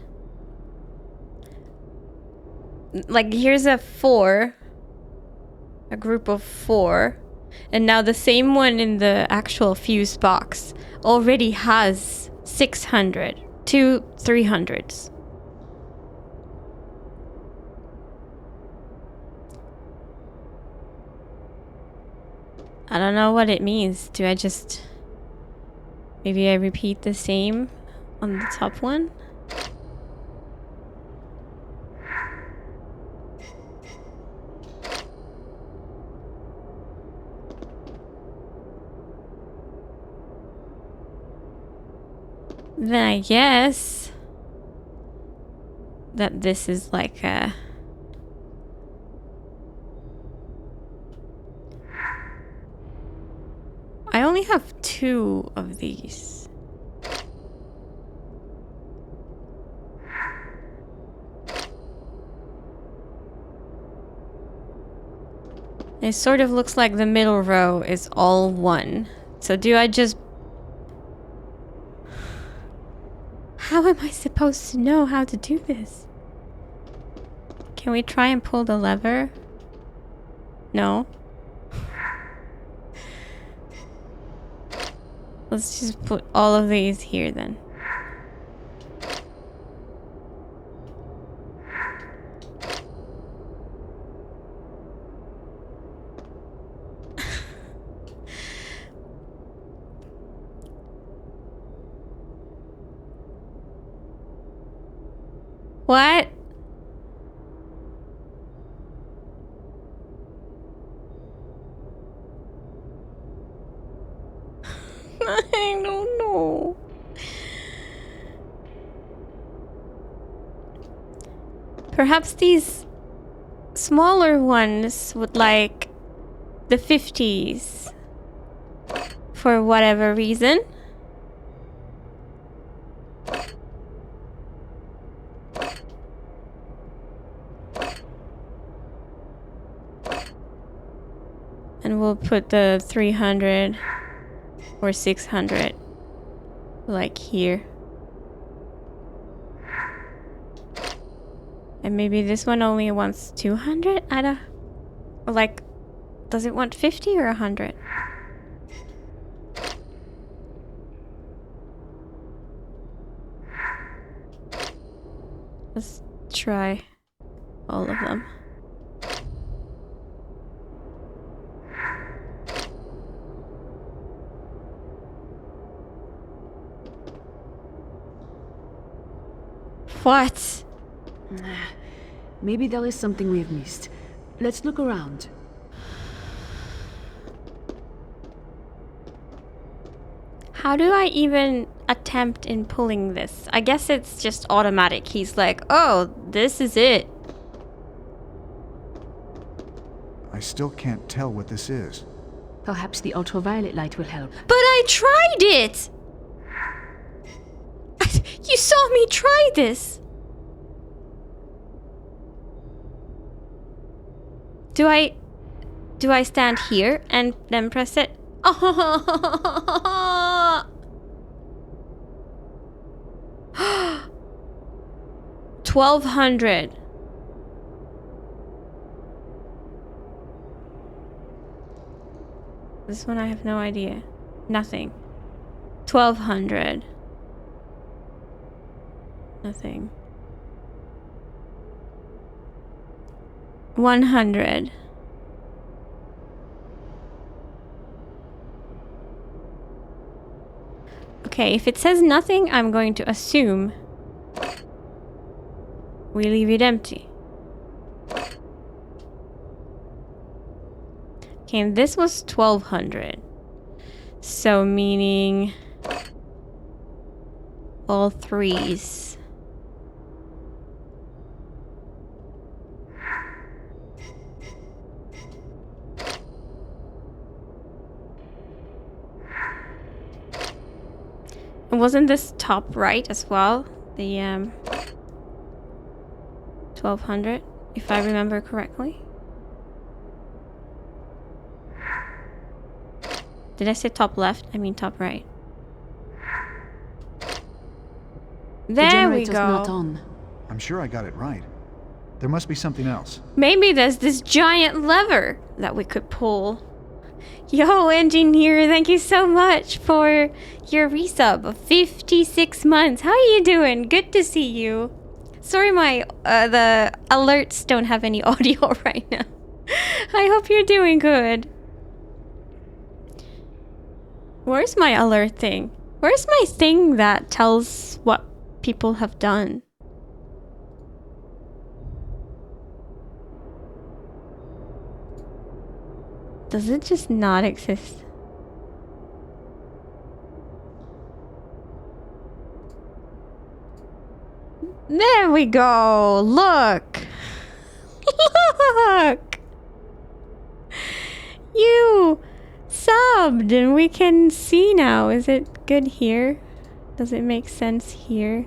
Like, here's a 4. A group of 4. And now the same one in the actual fuse box already has 600. 2 300s. I don't know what it means. Do I just... Maybe I repeat the same on the top one? Then I guess that this is like a... I only have 2 of these. It sort of looks like the middle row is all 1. So do I just... How am I supposed to know how to do this? Can we try and pull the lever? No. Let's just put all of these here then. What? I don't know. Perhaps these smaller ones would like the 50s for whatever reason. And we'll put the 300 or 600 like here. And maybe this one only wants 200? I don't... Or like, does it want 50 or 100? Let's try all of them. What? Maybe there is something we have missed. Let's look around. How do I even attempt in pulling this? I guess it's just automatic. He's like, oh, this is it. I still can't tell what this is. Perhaps the ultraviolet light will help. But I tried it! You saw me try this! Do I stand here and then press it? 1200. This one I have no idea. Nothing. 1200. Nothing. 100. Okay, if it says nothing, I'm going to assume we leave it empty. Okay, and this was 1200. So meaning all 3s. And wasn't this top right as well? The 1200, if I remember correctly. Did I say top left? I mean top right. The There we generator's go. not on. I'm sure I got it right. There must be something else. Maybe there's this giant lever that we could pull. Yo, engineer, thank you so much for your resub of 56 months. How are you doing? Good to see you. Sorry, the alerts don't have any audio right now. I hope you're doing good. Where's my alert thing? Where's my thing that tells what people have done? Does it just not exist? There we go. Look. Look. You subbed and we can see now. Is it good here? Does it make sense here?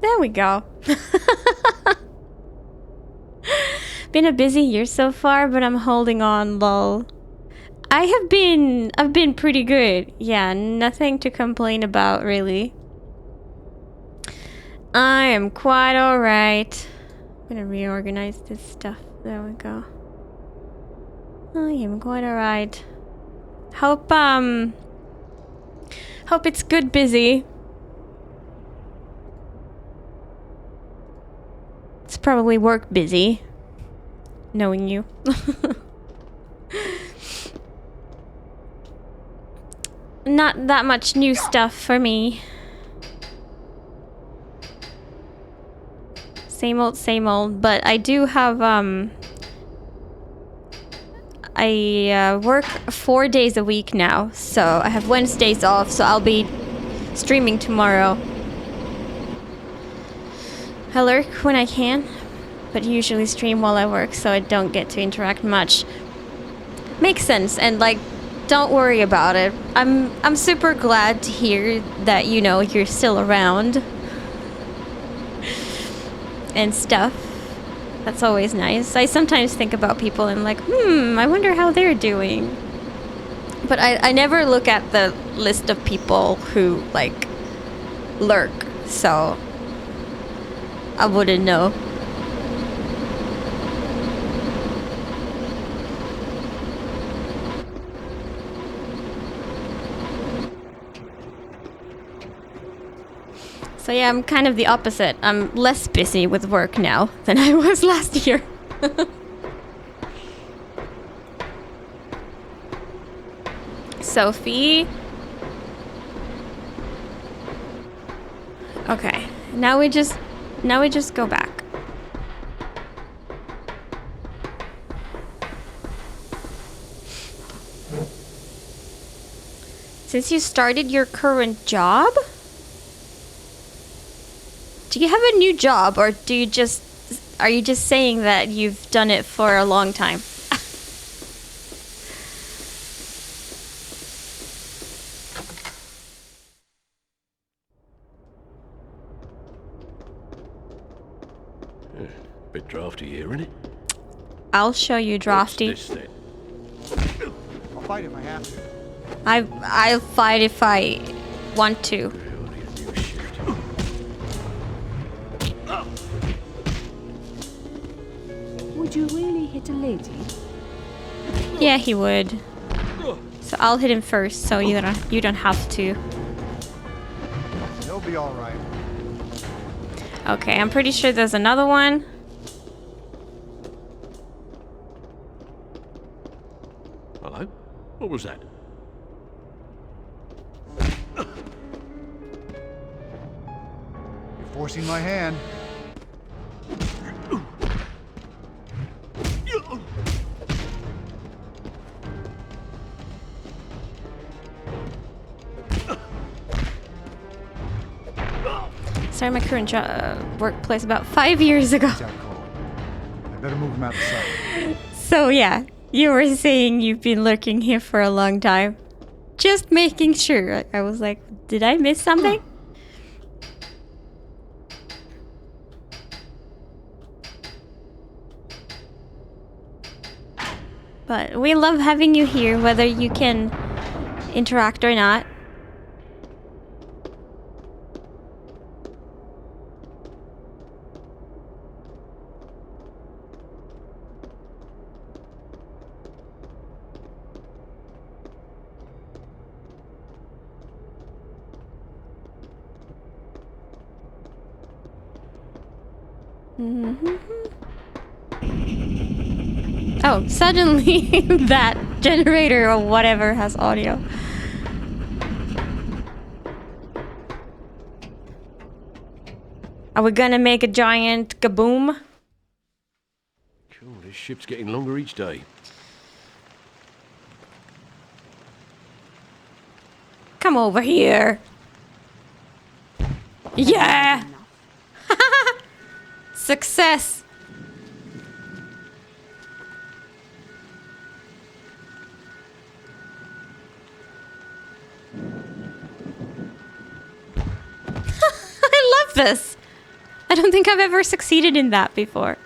There we go. Been a busy year so far, but I'm holding on, lol. I've been pretty good. Yeah, nothing to complain about, really. I am quite alright. I'm gonna reorganize this stuff. There we go. I am quite alright. Hope it's good busy. It's probably work busy, knowing you. Not that much new stuff for me. Same old, but I do have, I work 4 days a week now, so I have Wednesdays off, so I'll be streaming tomorrow. I lurk when I can, but usually stream while I work, so I don't get to interact much. Makes sense, and like, don't worry about it. I'm super glad to hear that, you know, you're still around. And stuff. That's always nice. I sometimes think about people and like, I wonder how they're doing. But I never look at the list of people who, like, lurk, so I wouldn't know. So yeah, I'm kind of the opposite. I'm less busy with work now than I was last year. Sophie. Okay, now we just go back. Since you started your current job? Do you have a new job, or are you just saying that you've done it for a long time? Bit drafty here, isn't it? I'll show you drafty. What's this, then? I'll fight if I have to. I'll fight if I want to. Would you really hit a lady? Yeah, he would. So I'll hit him first, so you don't have to. He'll be all right. Okay, I'm pretty sure there's another one. Hello? What was that? You're forcing my hand. Started my current workplace about 5 years ago. He's out cold. I better move him out of sight. So yeah, you were saying you've been lurking here for a long time. Just making sure. I was like, did I miss something? But we love having you here, whether you can interact or not. Oh, suddenly that generator or whatever has audio. Are we gonna make a giant kaboom? Cool, this ship's getting longer each day. Come over here. Yeah! Success! I love this! I don't think I've ever succeeded in that before.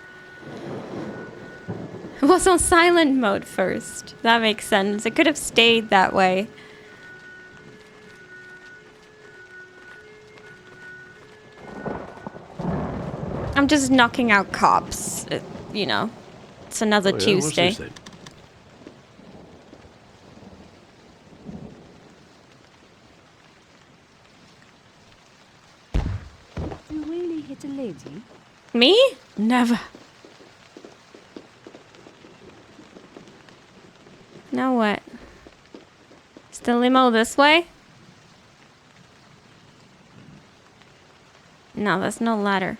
It was on silent mode first. That makes sense. It could have stayed that way. I'm just knocking out cops. You know, it's another Tuesday. What's this then? You really hit a lady? Me? Never. Now what? Is the limo this way? No, there's no ladder.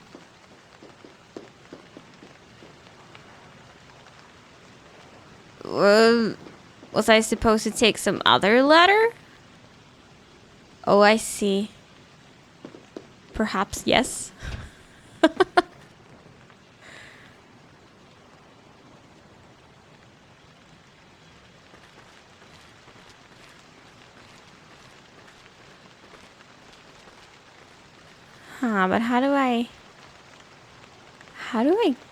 Was I supposed to take some other ladder? Oh, I see. Perhaps yes. But how do I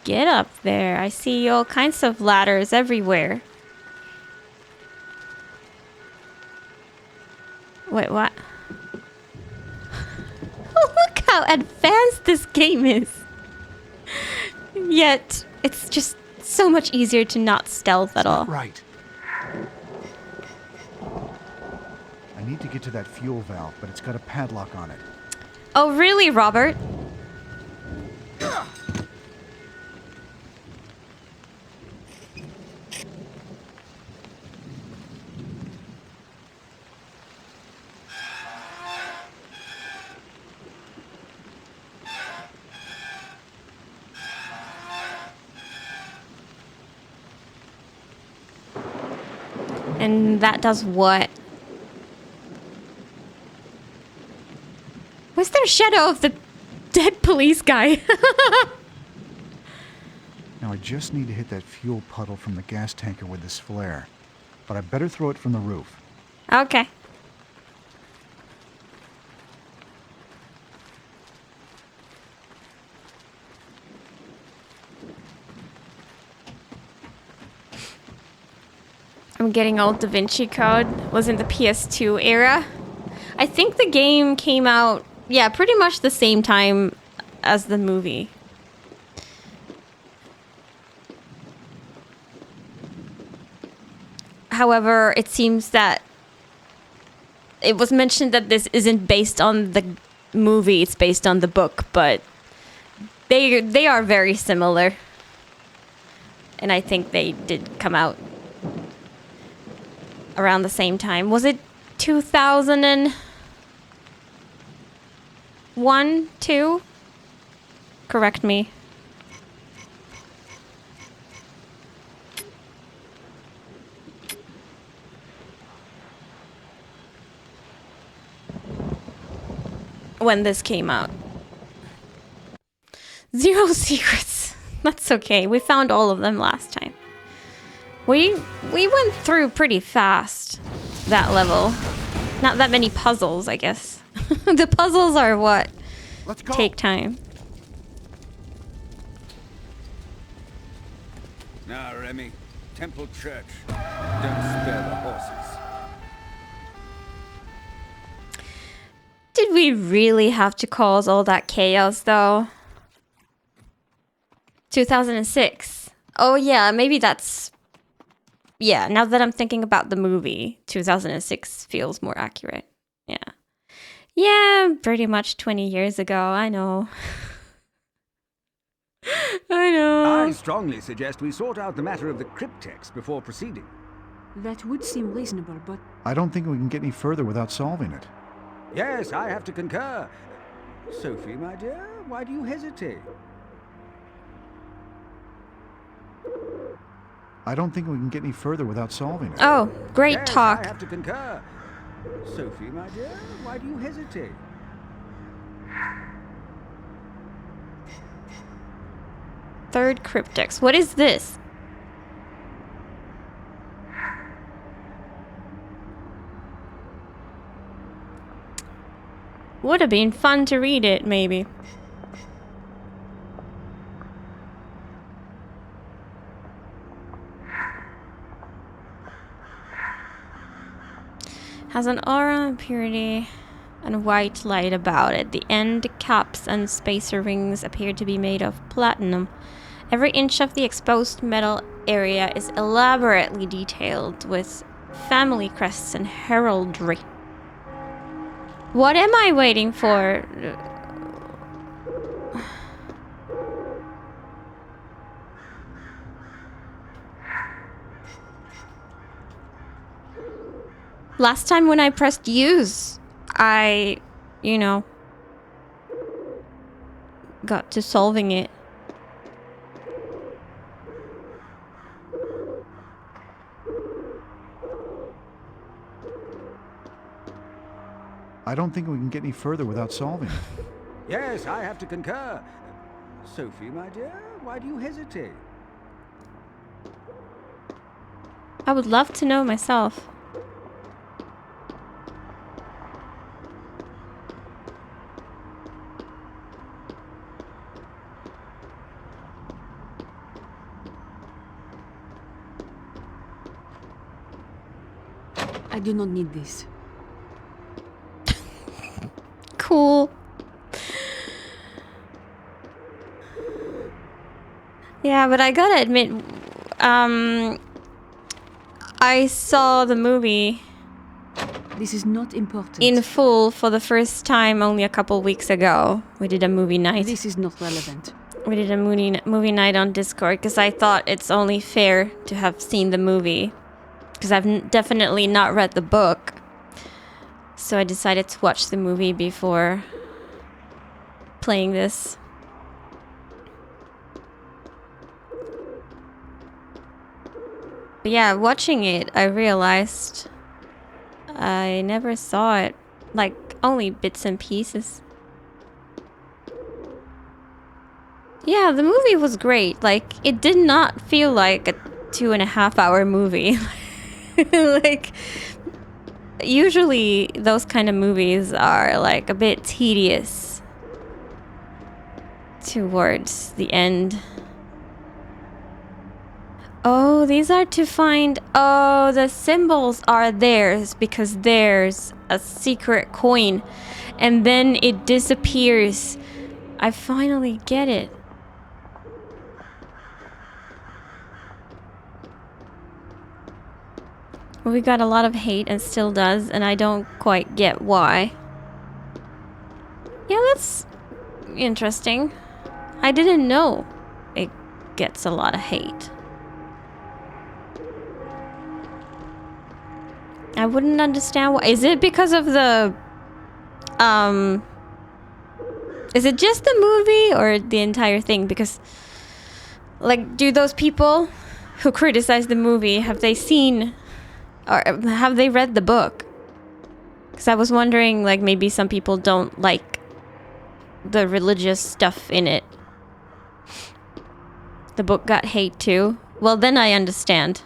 get up there? I see all kinds of ladders everywhere. Wait, what? Look how advanced this game is. Yet, it's just so much easier to not stealth at all. Right. I need to get to that fuel valve, but it's got a padlock on it. Oh, really, Robert? And that does what? Was there a shadow of the dead police guy? Now I just need to hit that fuel puddle from the gas tanker with this flare. But I better throw it from the roof. Okay. I'm getting old. Da Vinci Code was in the PS2 era. I think the game came out, yeah, pretty much the same time as the movie. However, it seems that it was mentioned that this isn't based on the movie, it's based on the book, but they are very similar. And I think they did come out around the same time. Was it 2001, 2? Correct me. When this came out. 0 secrets. That's okay. We found all of them last time. We went through pretty fast that level. Not that many puzzles, I guess. The puzzles are what take time. Now, Remy, temple church. Don't spare the horses. Did we really have to cause all that chaos, though? 2006. Oh, yeah, maybe that's... Yeah, now that I'm thinking about the movie, 2006 feels more accurate. Yeah. Yeah, pretty much 20 years ago, I know. I know. I strongly suggest we sort out the matter of the cryptex before proceeding. That would seem reasonable, but I don't think we can get any further without solving it. Yes, I have to concur. Sophie, my dear, why do you hesitate? I don't think we can get any further without solving it. Oh, great Yes, talk. I have to concur. Sophie, my dear, why do you hesitate? Third cryptex. What is this? Would have been fun to read it, maybe. Has an aura, purity, and white light about it. The end caps and spacer rings appear to be made of platinum. Every inch of the exposed metal area is elaborately detailed with family crests and heraldry. What am I waiting for? Last time when I pressed use, I, got to solving it. I don't think we can get any further without solving it. Yes, I have to concur. Sophie, my dear, why do you hesitate? I would love to know myself. I do not need this. Cool. Yeah, but I gotta admit, I saw the movie This is not important. in full for the first time only a couple weeks ago. We did a movie night. This is not relevant. We did a movie night on Discord because I thought it's only fair to have seen the movie because I've definitely not read the book. So I decided to watch the movie before playing this. But yeah, watching it, I realized I never saw it. Like, only bits and pieces. Yeah, the movie was great. Like, it did not feel like a 2.5-hour movie. Like, usually those kind of movies are like a bit tedious towards the end. Oh, these are to find... Oh, the symbols are theirs because there's a secret coin. And then it disappears. I finally get it. We got a lot of hate and still does, and I don't quite get why. Yeah, that's interesting. I didn't know it gets a lot of hate. I wouldn't understand why. Is it because of the... Is it just the movie or the entire thing? Because, like, do those people who criticize the movie, have they seen... Or have they read the book? Because I was wondering, like, maybe some people don't like the religious stuff in it. The book got hate too. Well, then I understand.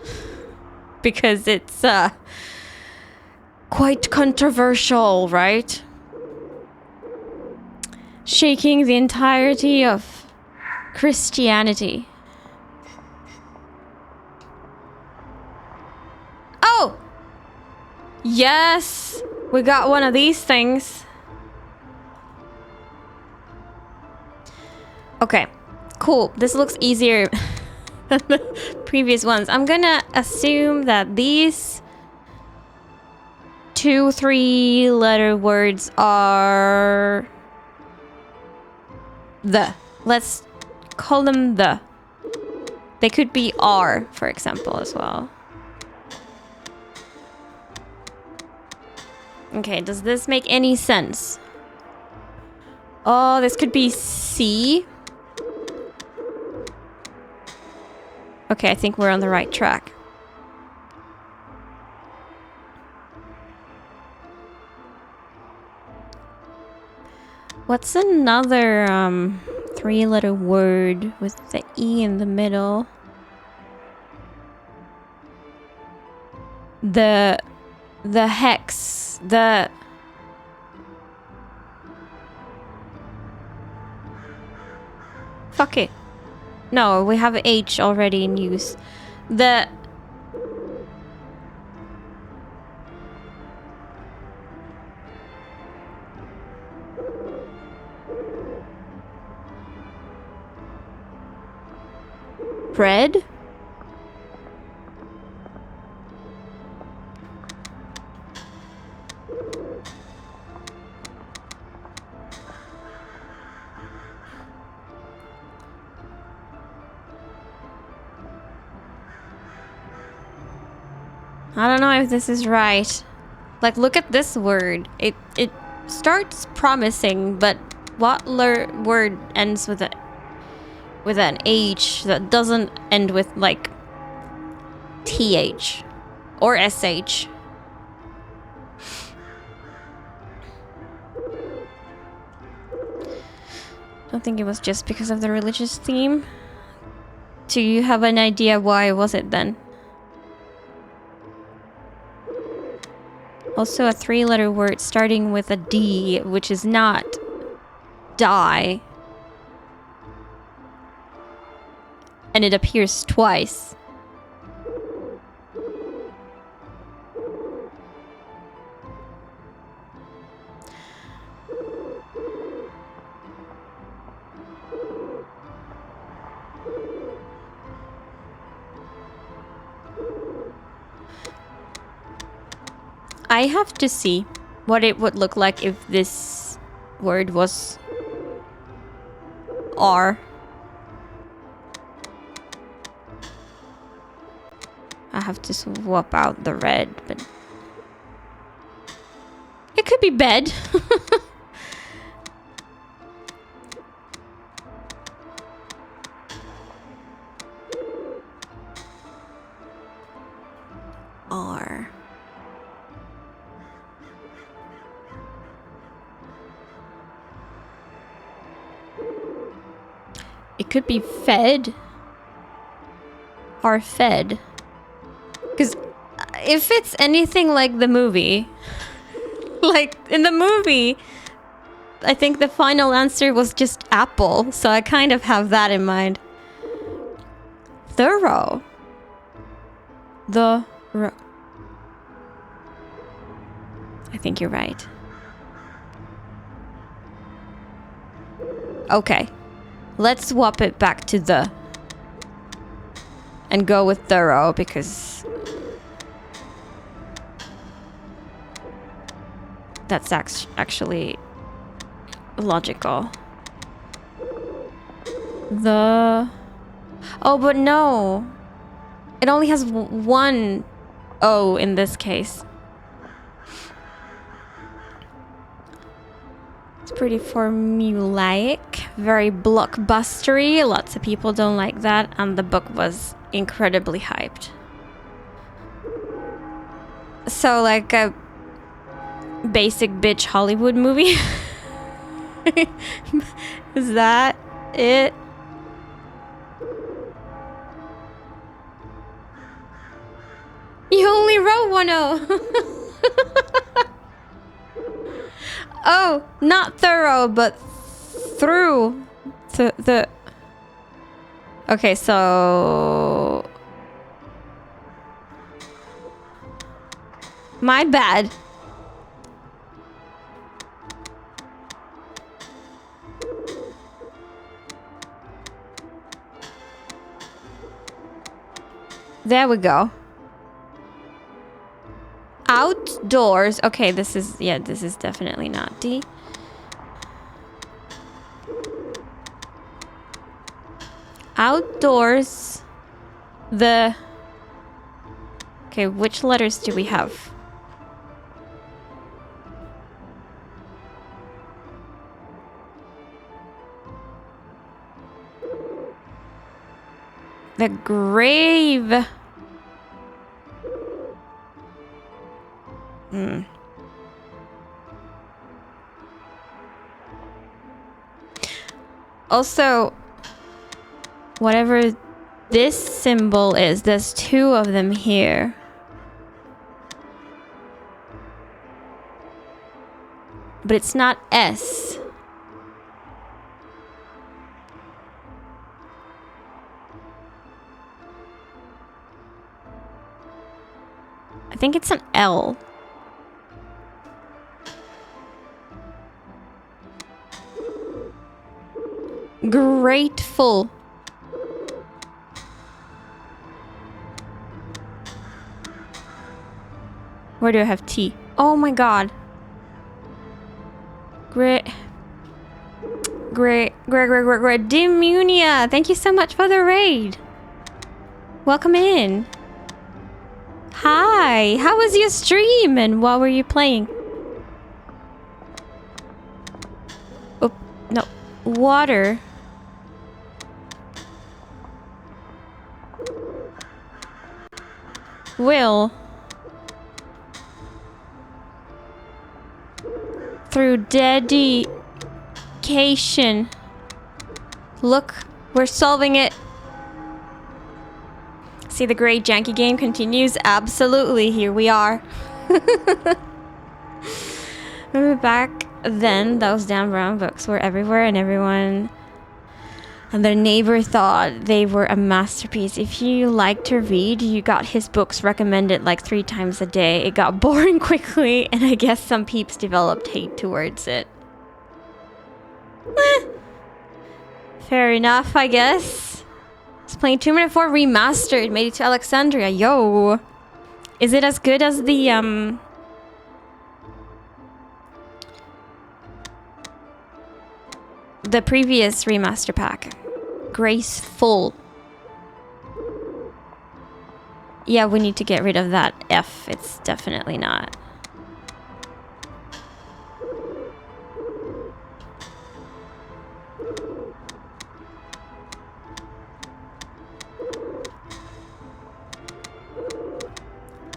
Because it's quite controversial, right? Shaking the entirety of Christianity. Yes! We got one of these things. Okay, cool. This looks easier than the previous ones. I'm gonna assume that these 2 3-letter words are the. Let's call them the. They could be R, for example, as well. Okay, does this make any sense? Oh, this could be C. Okay, I think we're on the right track. What's another 3-letter word with the E in the middle? The hex, fuck it. No, we have H already in use. The bread? I don't know if this is right. Like, look at this word. It starts promising, but what word ends with an H that doesn't end with like TH or SH? Don't think it was just because of the religious theme. Do you have an idea why was it then? Also a 3-letter word starting with a D, which is not die. And it appears twice. I have to see what it would look like if this word was R. I have to swap out the red, but it could be bed. R. It could be fed. Or fed. Because if it's anything like the movie, like in the movie, I think the final answer was just apple. So I kind of have that in mind. Thorough. I think you're right. Okay. Let's swap it back to the. And go with thorough because that's actually logical. Oh, but no. It only has one O in this case. It's pretty formulaic, very blockbustery. Lots of people don't like that, and the book was incredibly hyped. So, like a basic bitch Hollywood movie? Is that it? You only wrote one O. Oh, not thorough, but through the. Okay, so My bad. There we go. Outdoors. Okay, this is definitely not D. Outdoors. Okay, which letters do we have? The grave. Also, whatever this symbol is, there's two of them here. But it's not S. I think it's an L. Grateful. Where do I have T? Oh my god. Dimunia, thank you so much for the raid. Welcome in. Hi, how was your stream and what were you playing? Oh, no. Water. Will. Through dedication. Look, we're solving it. See, the great janky game continues. Absolutely, here we are. Remember back then, those damn brown books were everywhere and everyone and their neighbor thought they were a masterpiece. If you liked to read, you got his books recommended like 3 times a day. It got boring quickly, and I guess some peeps developed hate towards it. Fair enough, I guess. It's playing 2 Minute 4 Remastered, made it to Alexandria. Yo! Is it as good as the, the previous remaster pack? Graceful. Yeah, we need to get rid of that F. It's definitely not.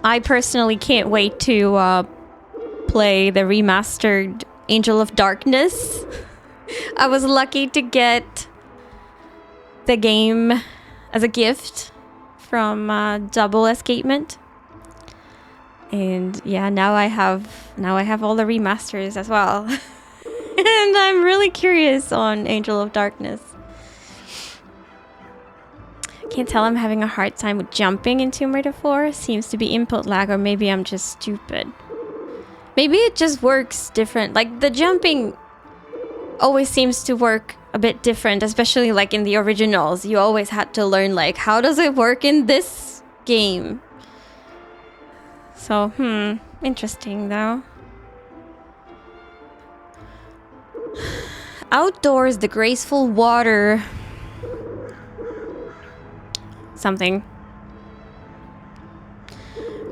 I personally can't wait to play the remastered Angel of Darkness. I was lucky to get the game as a gift from Double Escapement, and yeah, now I have all the remasters as well. And I'm really curious on Angel of Darkness. Can't tell, I'm having a hard time with jumping in Tomb Raider 4. Seems to be input lag, or maybe I'm just stupid. Maybe it just works different. Like, the jumping always seems to work a bit different, especially like in the originals. You always had to learn like, how does it work in this game? So, interesting though. Outdoors, the graceful water. Something.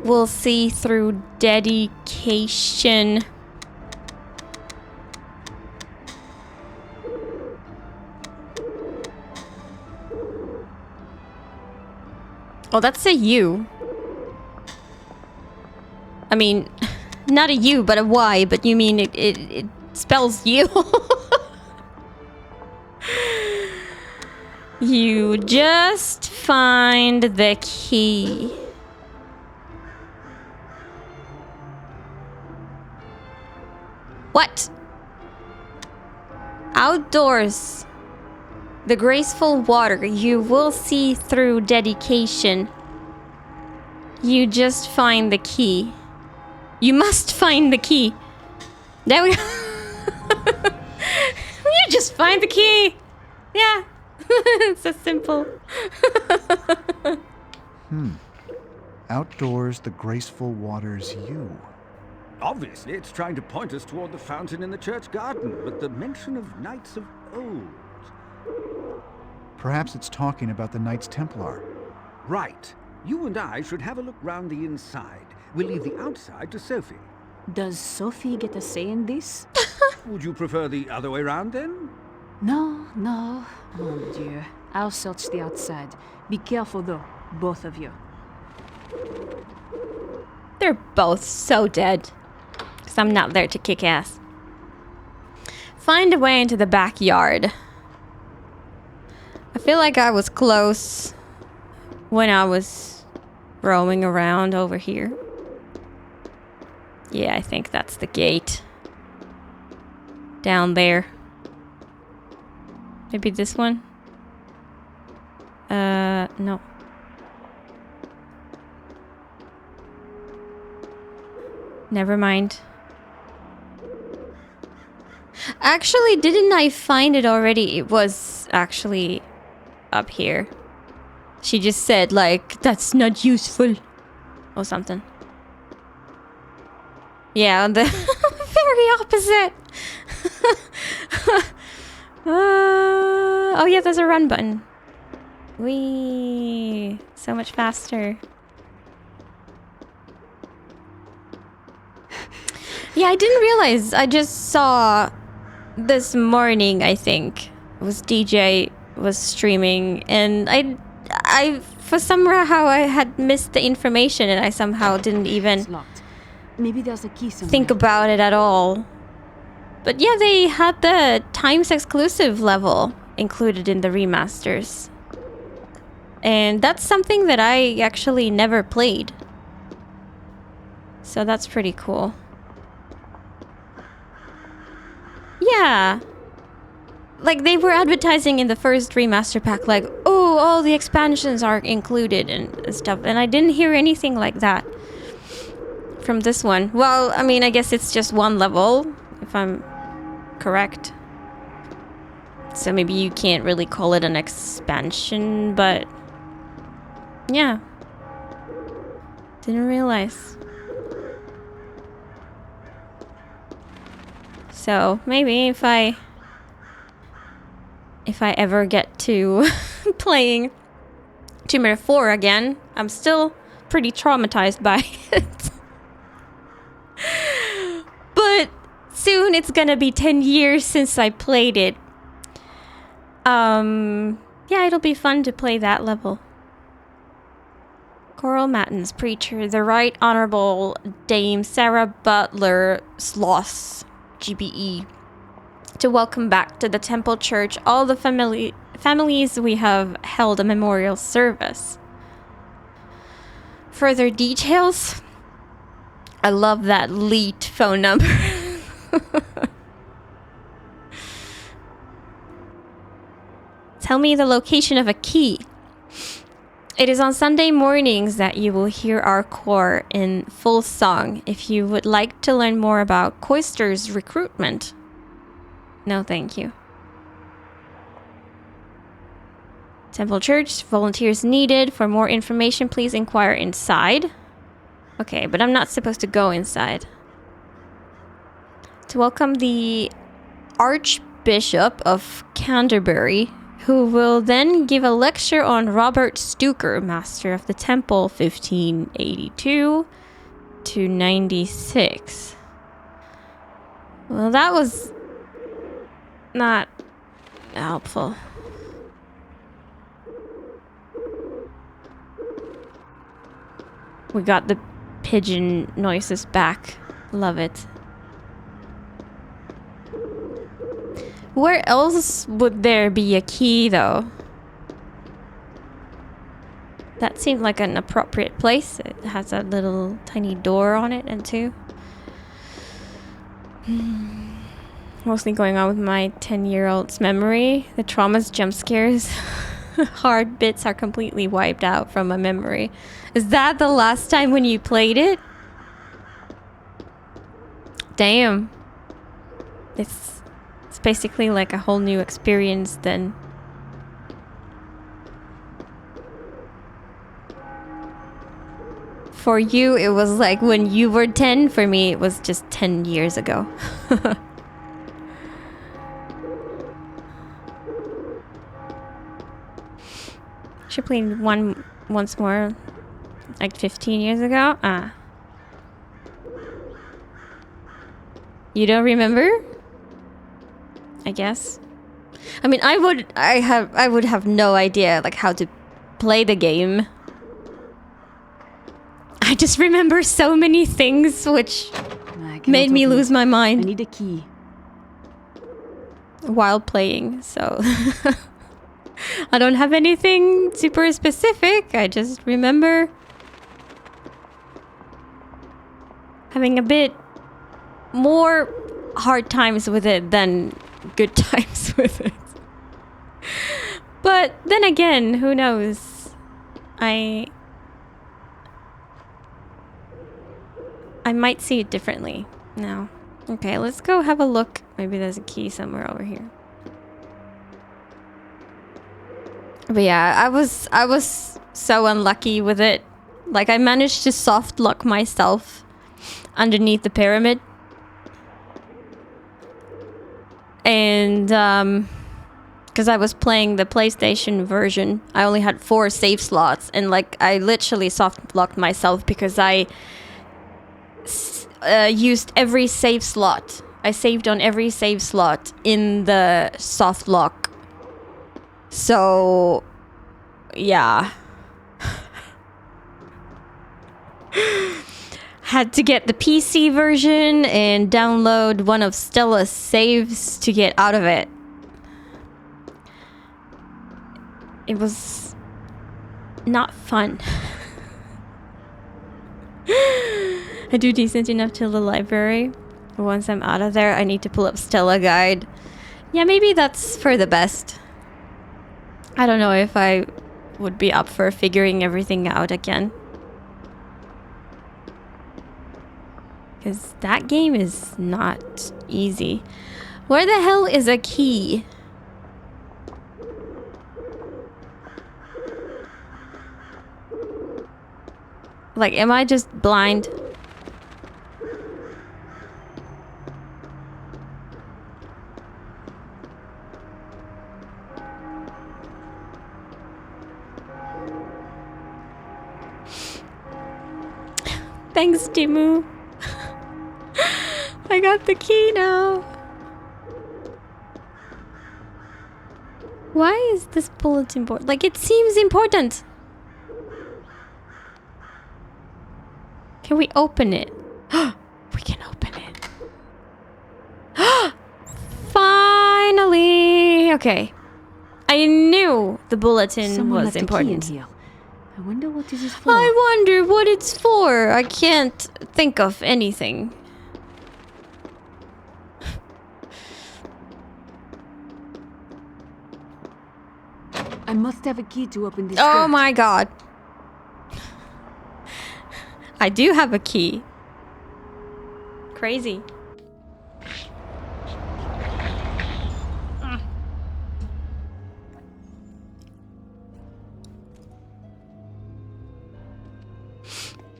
We'll see through dedication. Oh, that's a U. I mean, not a U, but a Y, but you mean it spells U. You just find the key. What? Outdoors. The graceful water. You will see through dedication. You just find the key. You must find the key. There we go. You just find the key. Yeah. It's so simple. Outdoors, the graceful waters you. Obviously, it's trying to point us toward the fountain in the church garden, but the mention of knights of old. Perhaps it's talking about the Knights Templar. Right. You and I should have a look round the inside. We'll leave the outside to Sophie. Does Sophie get a say in this? Would you prefer the other way round, then? No, no. Mon Dieu. I'll search the outside. Be careful, though, both of you. They're both so dead. Because I'm not there to kick ass. Find a way into the backyard. I feel like I was close when I was roaming around over here. Yeah, I think that's the gate. Down there. Maybe this one? No. Never mind. Actually, didn't I find it already? It was actually up here. She just said, like, that's not useful. Or something. Yeah, the very opposite. Oh yeah, there's a run button. Whee! So much faster. Yeah, I didn't realize. I just saw this morning, I think. It was DJ was streaming, and I for somehow I had missed the information, and I somehow didn't even It's locked. Maybe there's a key somewhere. think about it at all. But yeah, they had the Times exclusive level included in the remasters. And that's something that I actually never played. So that's pretty cool. Yeah. Like, they were advertising in the first remaster pack, like, oh, all the expansions are included and stuff. And I didn't hear anything like that from this one. Well, I mean, I guess it's just one level, if I'm correct. So maybe you can't really call it an expansion, but yeah. Didn't realize. So maybe if I ever get to playing Tomb Raider 4 again, I'm still pretty traumatized by it. But soon it's gonna be 10 years since I played it. Yeah, it'll be fun to play that level. Coral Matins, Preacher, the Right Honorable Dame Sarah Butler Sloss, GBE, to welcome back to the Temple Church all the families we have held a memorial service. Further details? I love that leaked phone number. Tell me the location of a key. It is on Sunday mornings that you will hear our choir in full song. If you would like to learn more about Coister's recruitment. No, thank you. Temple Church, volunteers needed. For more information, please inquire inside. Okay, but I'm not supposed to go inside. To welcome the Archbishop of Canterbury, who will then give a lecture on Robert Stuker, Master of the Temple, 1582 to 96. Well, that was not helpful. We got the pigeon noises back. Love it. Where else would there be a key, though? That seemed like an appropriate place. It has a little tiny door on it, and two. Mostly going on with my 10-year-old's memory. The traumas, jump scares, hard bits are completely wiped out from my memory. Is that the last time when you played it? Damn. It's basically like a whole new experience then. For you, it was like when you were 10. For me, it was just 10 years ago. She played once more, like 15 years ago. You don't remember? I guess. I mean, I would have no idea like how to play the game. I just remember so many things which made me lose my I mind need a key. while playing, so I don't have anything super specific. I just remember having a bit more hard times with it than good times with it. But then again, who knows? I might see it differently now. Okay, let's go have a look. Maybe there's a key somewhere over here. But yeah, I was so unlucky with it. Like, I managed to soft lock myself underneath the pyramid. And because I was playing the PlayStation version, I only had 4 save slots, and like I literally soft locked myself because I used every save slot. I saved on every save slot in the soft lock. So, yeah. Had to get the PC version and download one of Stella's saves to get out of it. It was not fun. I do decent enough to the library. Once I'm out of there, I need to pull up Stella Guide. Yeah, maybe that's for the best. I don't know if I would be up for figuring everything out again. Because that game is not easy. Where the hell is a key? Like, am I just blind? Thanks, Timu. I got the key now. Why is this bulletin board? Like, it seems important. Can we open it? We can open it. Finally! Okay. I knew the bulletin Someone was left a key in important. here. I wonder what this is for. I wonder what it's for. I can't think of anything. I must have a key to open this Oh gate. my god. I do have a key. Crazy.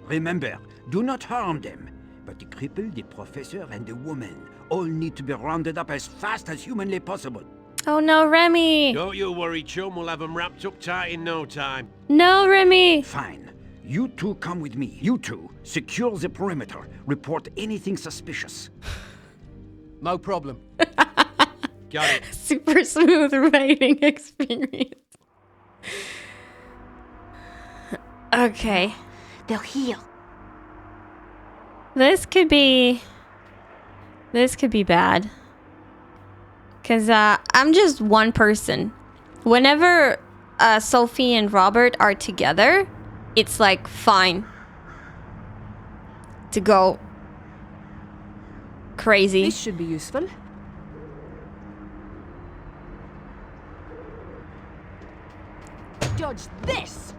Remember, do not harm them. But the cripple, the professor, and the woman all need to be rounded up as fast as humanly possible. Oh no, Remy. Don't you worry, chum. We'll have them wrapped up tight in no time. No, Remy. Fine. You two come with me. You two, secure the perimeter. Report anything suspicious. No problem. Got it. Super smooth writing experience. Okay. They're here. This could be bad. Because I'm just one person. Whenever Sophie and Robert are together, it's like fine to go crazy. This should be useful. Judge this!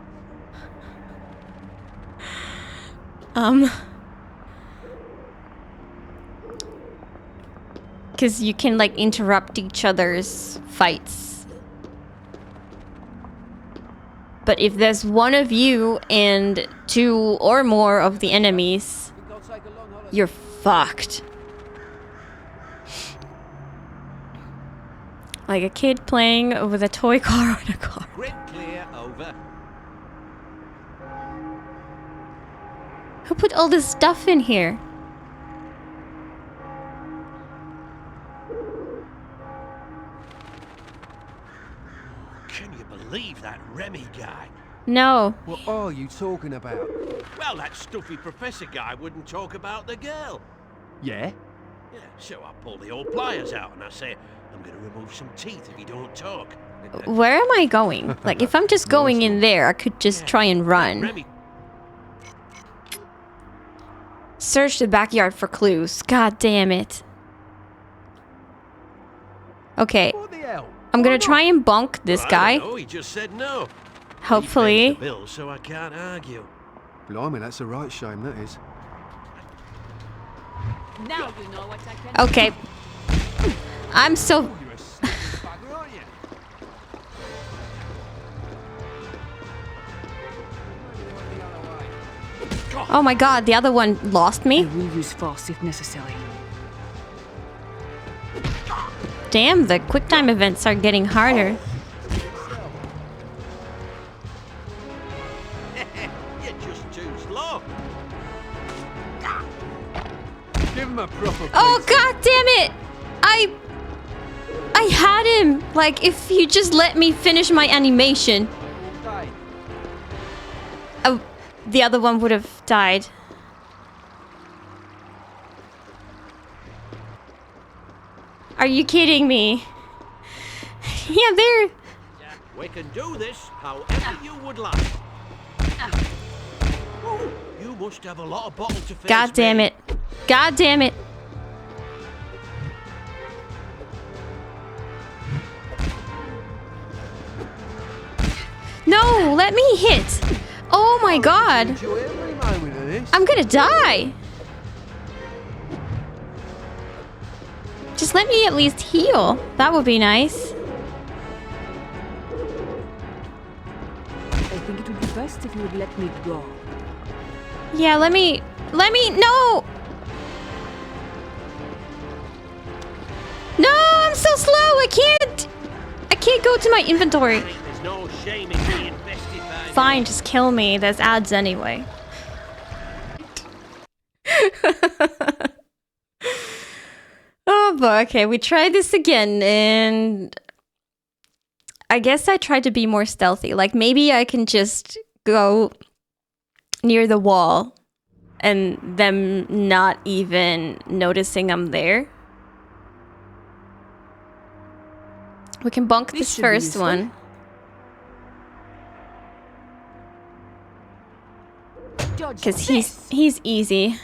Because you can like interrupt each other's fights. But if there's one of you and 2 or more of the enemies, you're fucked. Like a kid playing with a toy car on a car. Grid clear, over. Who put all this stuff in here? Can you believe that Remy guy? No. What are you talking about? Well, that stuffy professor guy wouldn't talk about the girl. Yeah? Yeah, so I pull the old pliers out and I say, I'm going to remove some teeth if you don't talk. Where am I going? Like, if I'm just going in there, I could just try and run. Remy, Search the backyard for clues. God damn it. Okay. What the hell? I'm gonna try and bonk this guy. Oh, he just said no. Hopefully. He pays the bill, so I can't argue. Blimey, that's a right shame, that is. Now you know what I can Okay. I'm so... You're a stupid bugger, aren't you? Oh my god, the other one lost I me. will use force if necessary. Damn, the quick time events are getting harder. You're just too slow. Give him a proper Oh beating. god damn it! I had him! Like, if you just let me finish my animation. Oh, the other one would have died. Are you kidding me? Yeah, there. We can do this however you would like. Oh, you must have a lot of bottle to face. God damn me. it. God damn it. No, let me hit. Oh my god. Enjoy every moment of this. I'm gonna die. Just let me at least heal. That would be nice. I think it would be best if you would let me go. Yeah, let me, no! No, I'm so slow, I can't go to my inventory. There's no shame in being bested by Fine, just kill me, there's ads anyway. Oh boy, okay, we tried this again, and I guess I tried to be more stealthy. Like, maybe I can just go near the wall and them not even noticing I'm there. We can bonk This this should be first useful. one. Judge Because this. he's easy.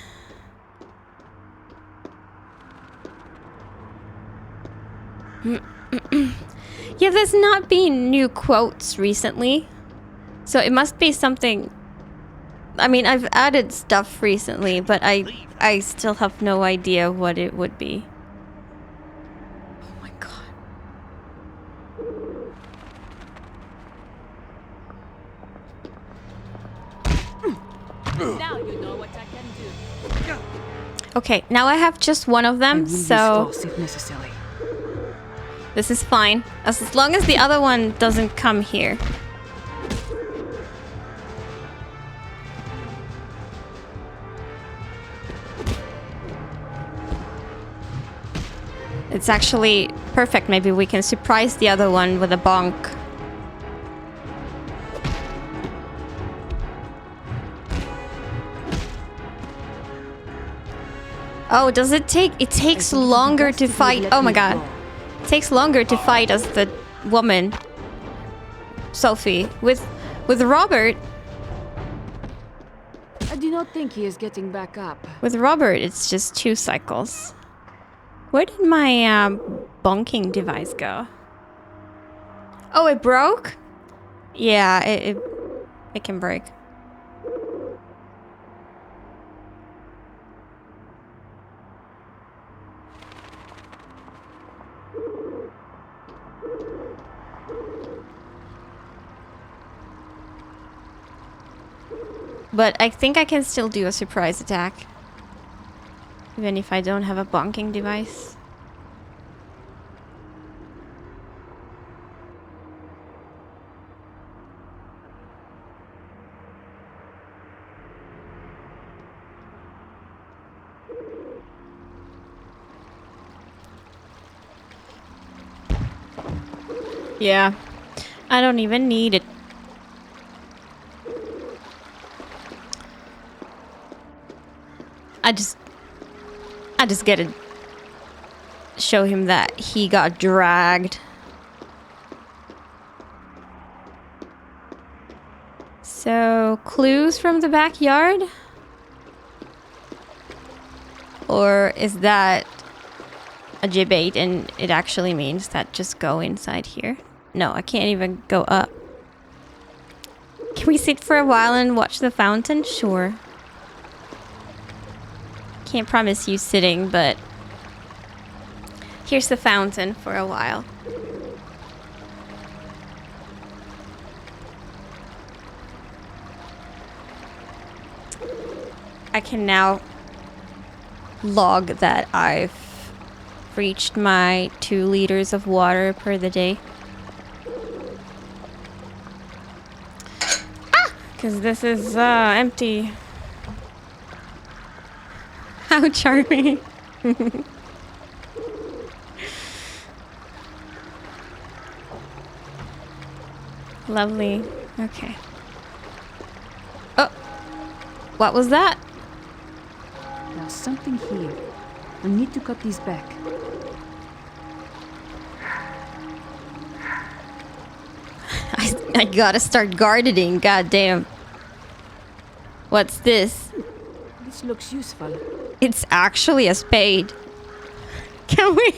Yeah, there's not been new quotes recently. So it must be something... I mean, I've added stuff recently, but I still have no idea what it would be. Oh my god. Now you know what I can do. Okay, now I have just one of I them, will use so force if necessary. this is fine. As long as the other one doesn't come here. It's actually perfect. Maybe we can surprise the other one with a bonk. Oh, does it take... It takes longer to fight. Oh my god. It takes longer to fight as the woman. Sophie. With Robert... I do not think he is getting back up. With Robert, it's just 2 cycles. Where did my bonking device go? Oh, it broke? Yeah, it can break. but I think I can still do a surprise attack. Even if I don't have a bonking device. Yeah, I don't even need it. I just get to show him that he got dragged. So, clues from the backyard? Or is that a debate and it actually means that just go inside here? No, I can't even go up. Can we sit for a while and watch the fountain? Sure. Can't promise you sitting, but here's the fountain for a while. I can now log that I've reached my 2 liters of water per the day. Because this is empty. How charming. Lovely. Okay. Oh, what was that? There's something here. I need to cut these back. I gotta start gardening, goddamn. What's this? This looks useful. It's actually a spade. Can we?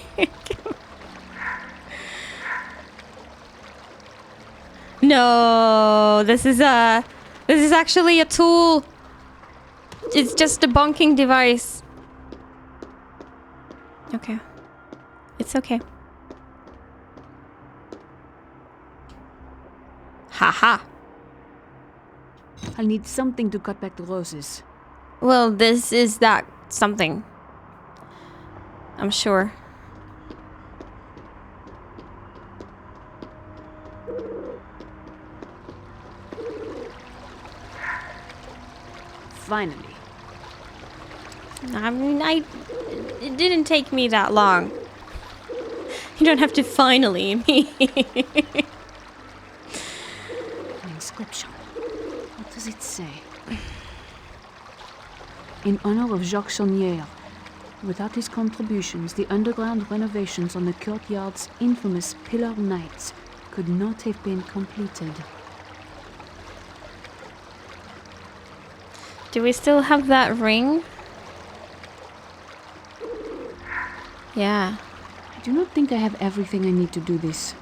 No, this is actually a tool. It's just a bonking device. Okay. It's okay. Haha. I'll need something to cut back the roses. Well, this is that something. I'm sure. Finally. I mean, it didn't take me that long. You don't have to finally me. An inscription. What does it say? In honor of Jacques Saunière, without his contributions, the underground renovations on the courtyard's infamous Pillar Nights could not have been completed. Do we still have that ring? Yeah. I do not think I have everything I need to do this.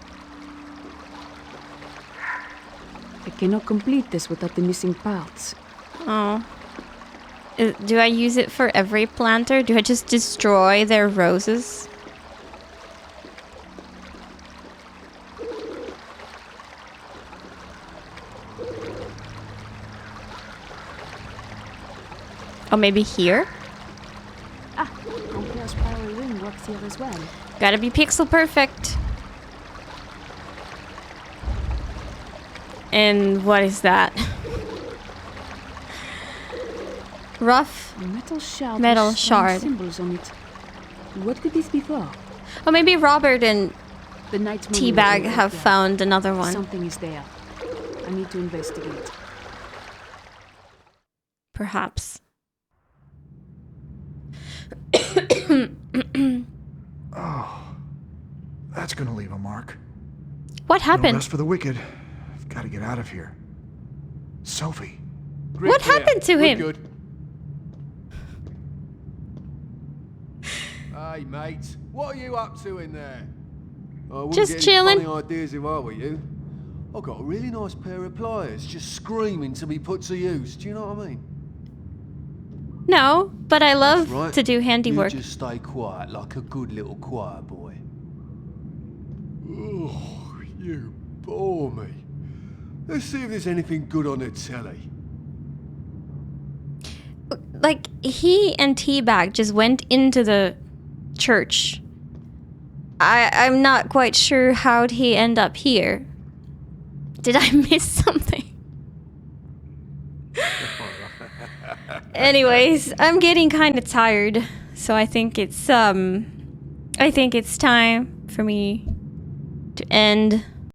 I cannot complete this without the missing parts. Oh. Do I use it for every planter? Do I just destroy their roses? Oh, maybe here? Ah, Ampère's power ring works here as well. Gotta be pixel perfect. And what is that? Rough A metal shard. metal with strange shard. symbols on it. What could this be for? Oh, maybe Robert and The Knight's Teabag have found another one. Something is there. I need to investigate. Perhaps. Oh, that's gonna leave a mark. What No happened? rest for the wicked. I've got to get out of here. Sophie. What happened to him? Good. Hey, mate. What are you up to in there? I wouldn't Just get any chilling. funny ideas if I were you. I've got a really nice pair of pliers just screaming to be put to use. Do you know what I mean? No, but I love That's right. to do handiwork. You just stay quiet like a good little choir boy. Oh, you bore me. Let's see if there's anything good on the telly. like, he and Teabag just went into the church. I'm not quite sure how'd he end up here. Did I miss something? Anyways, I'm getting kind of tired, so I think it's time for me to end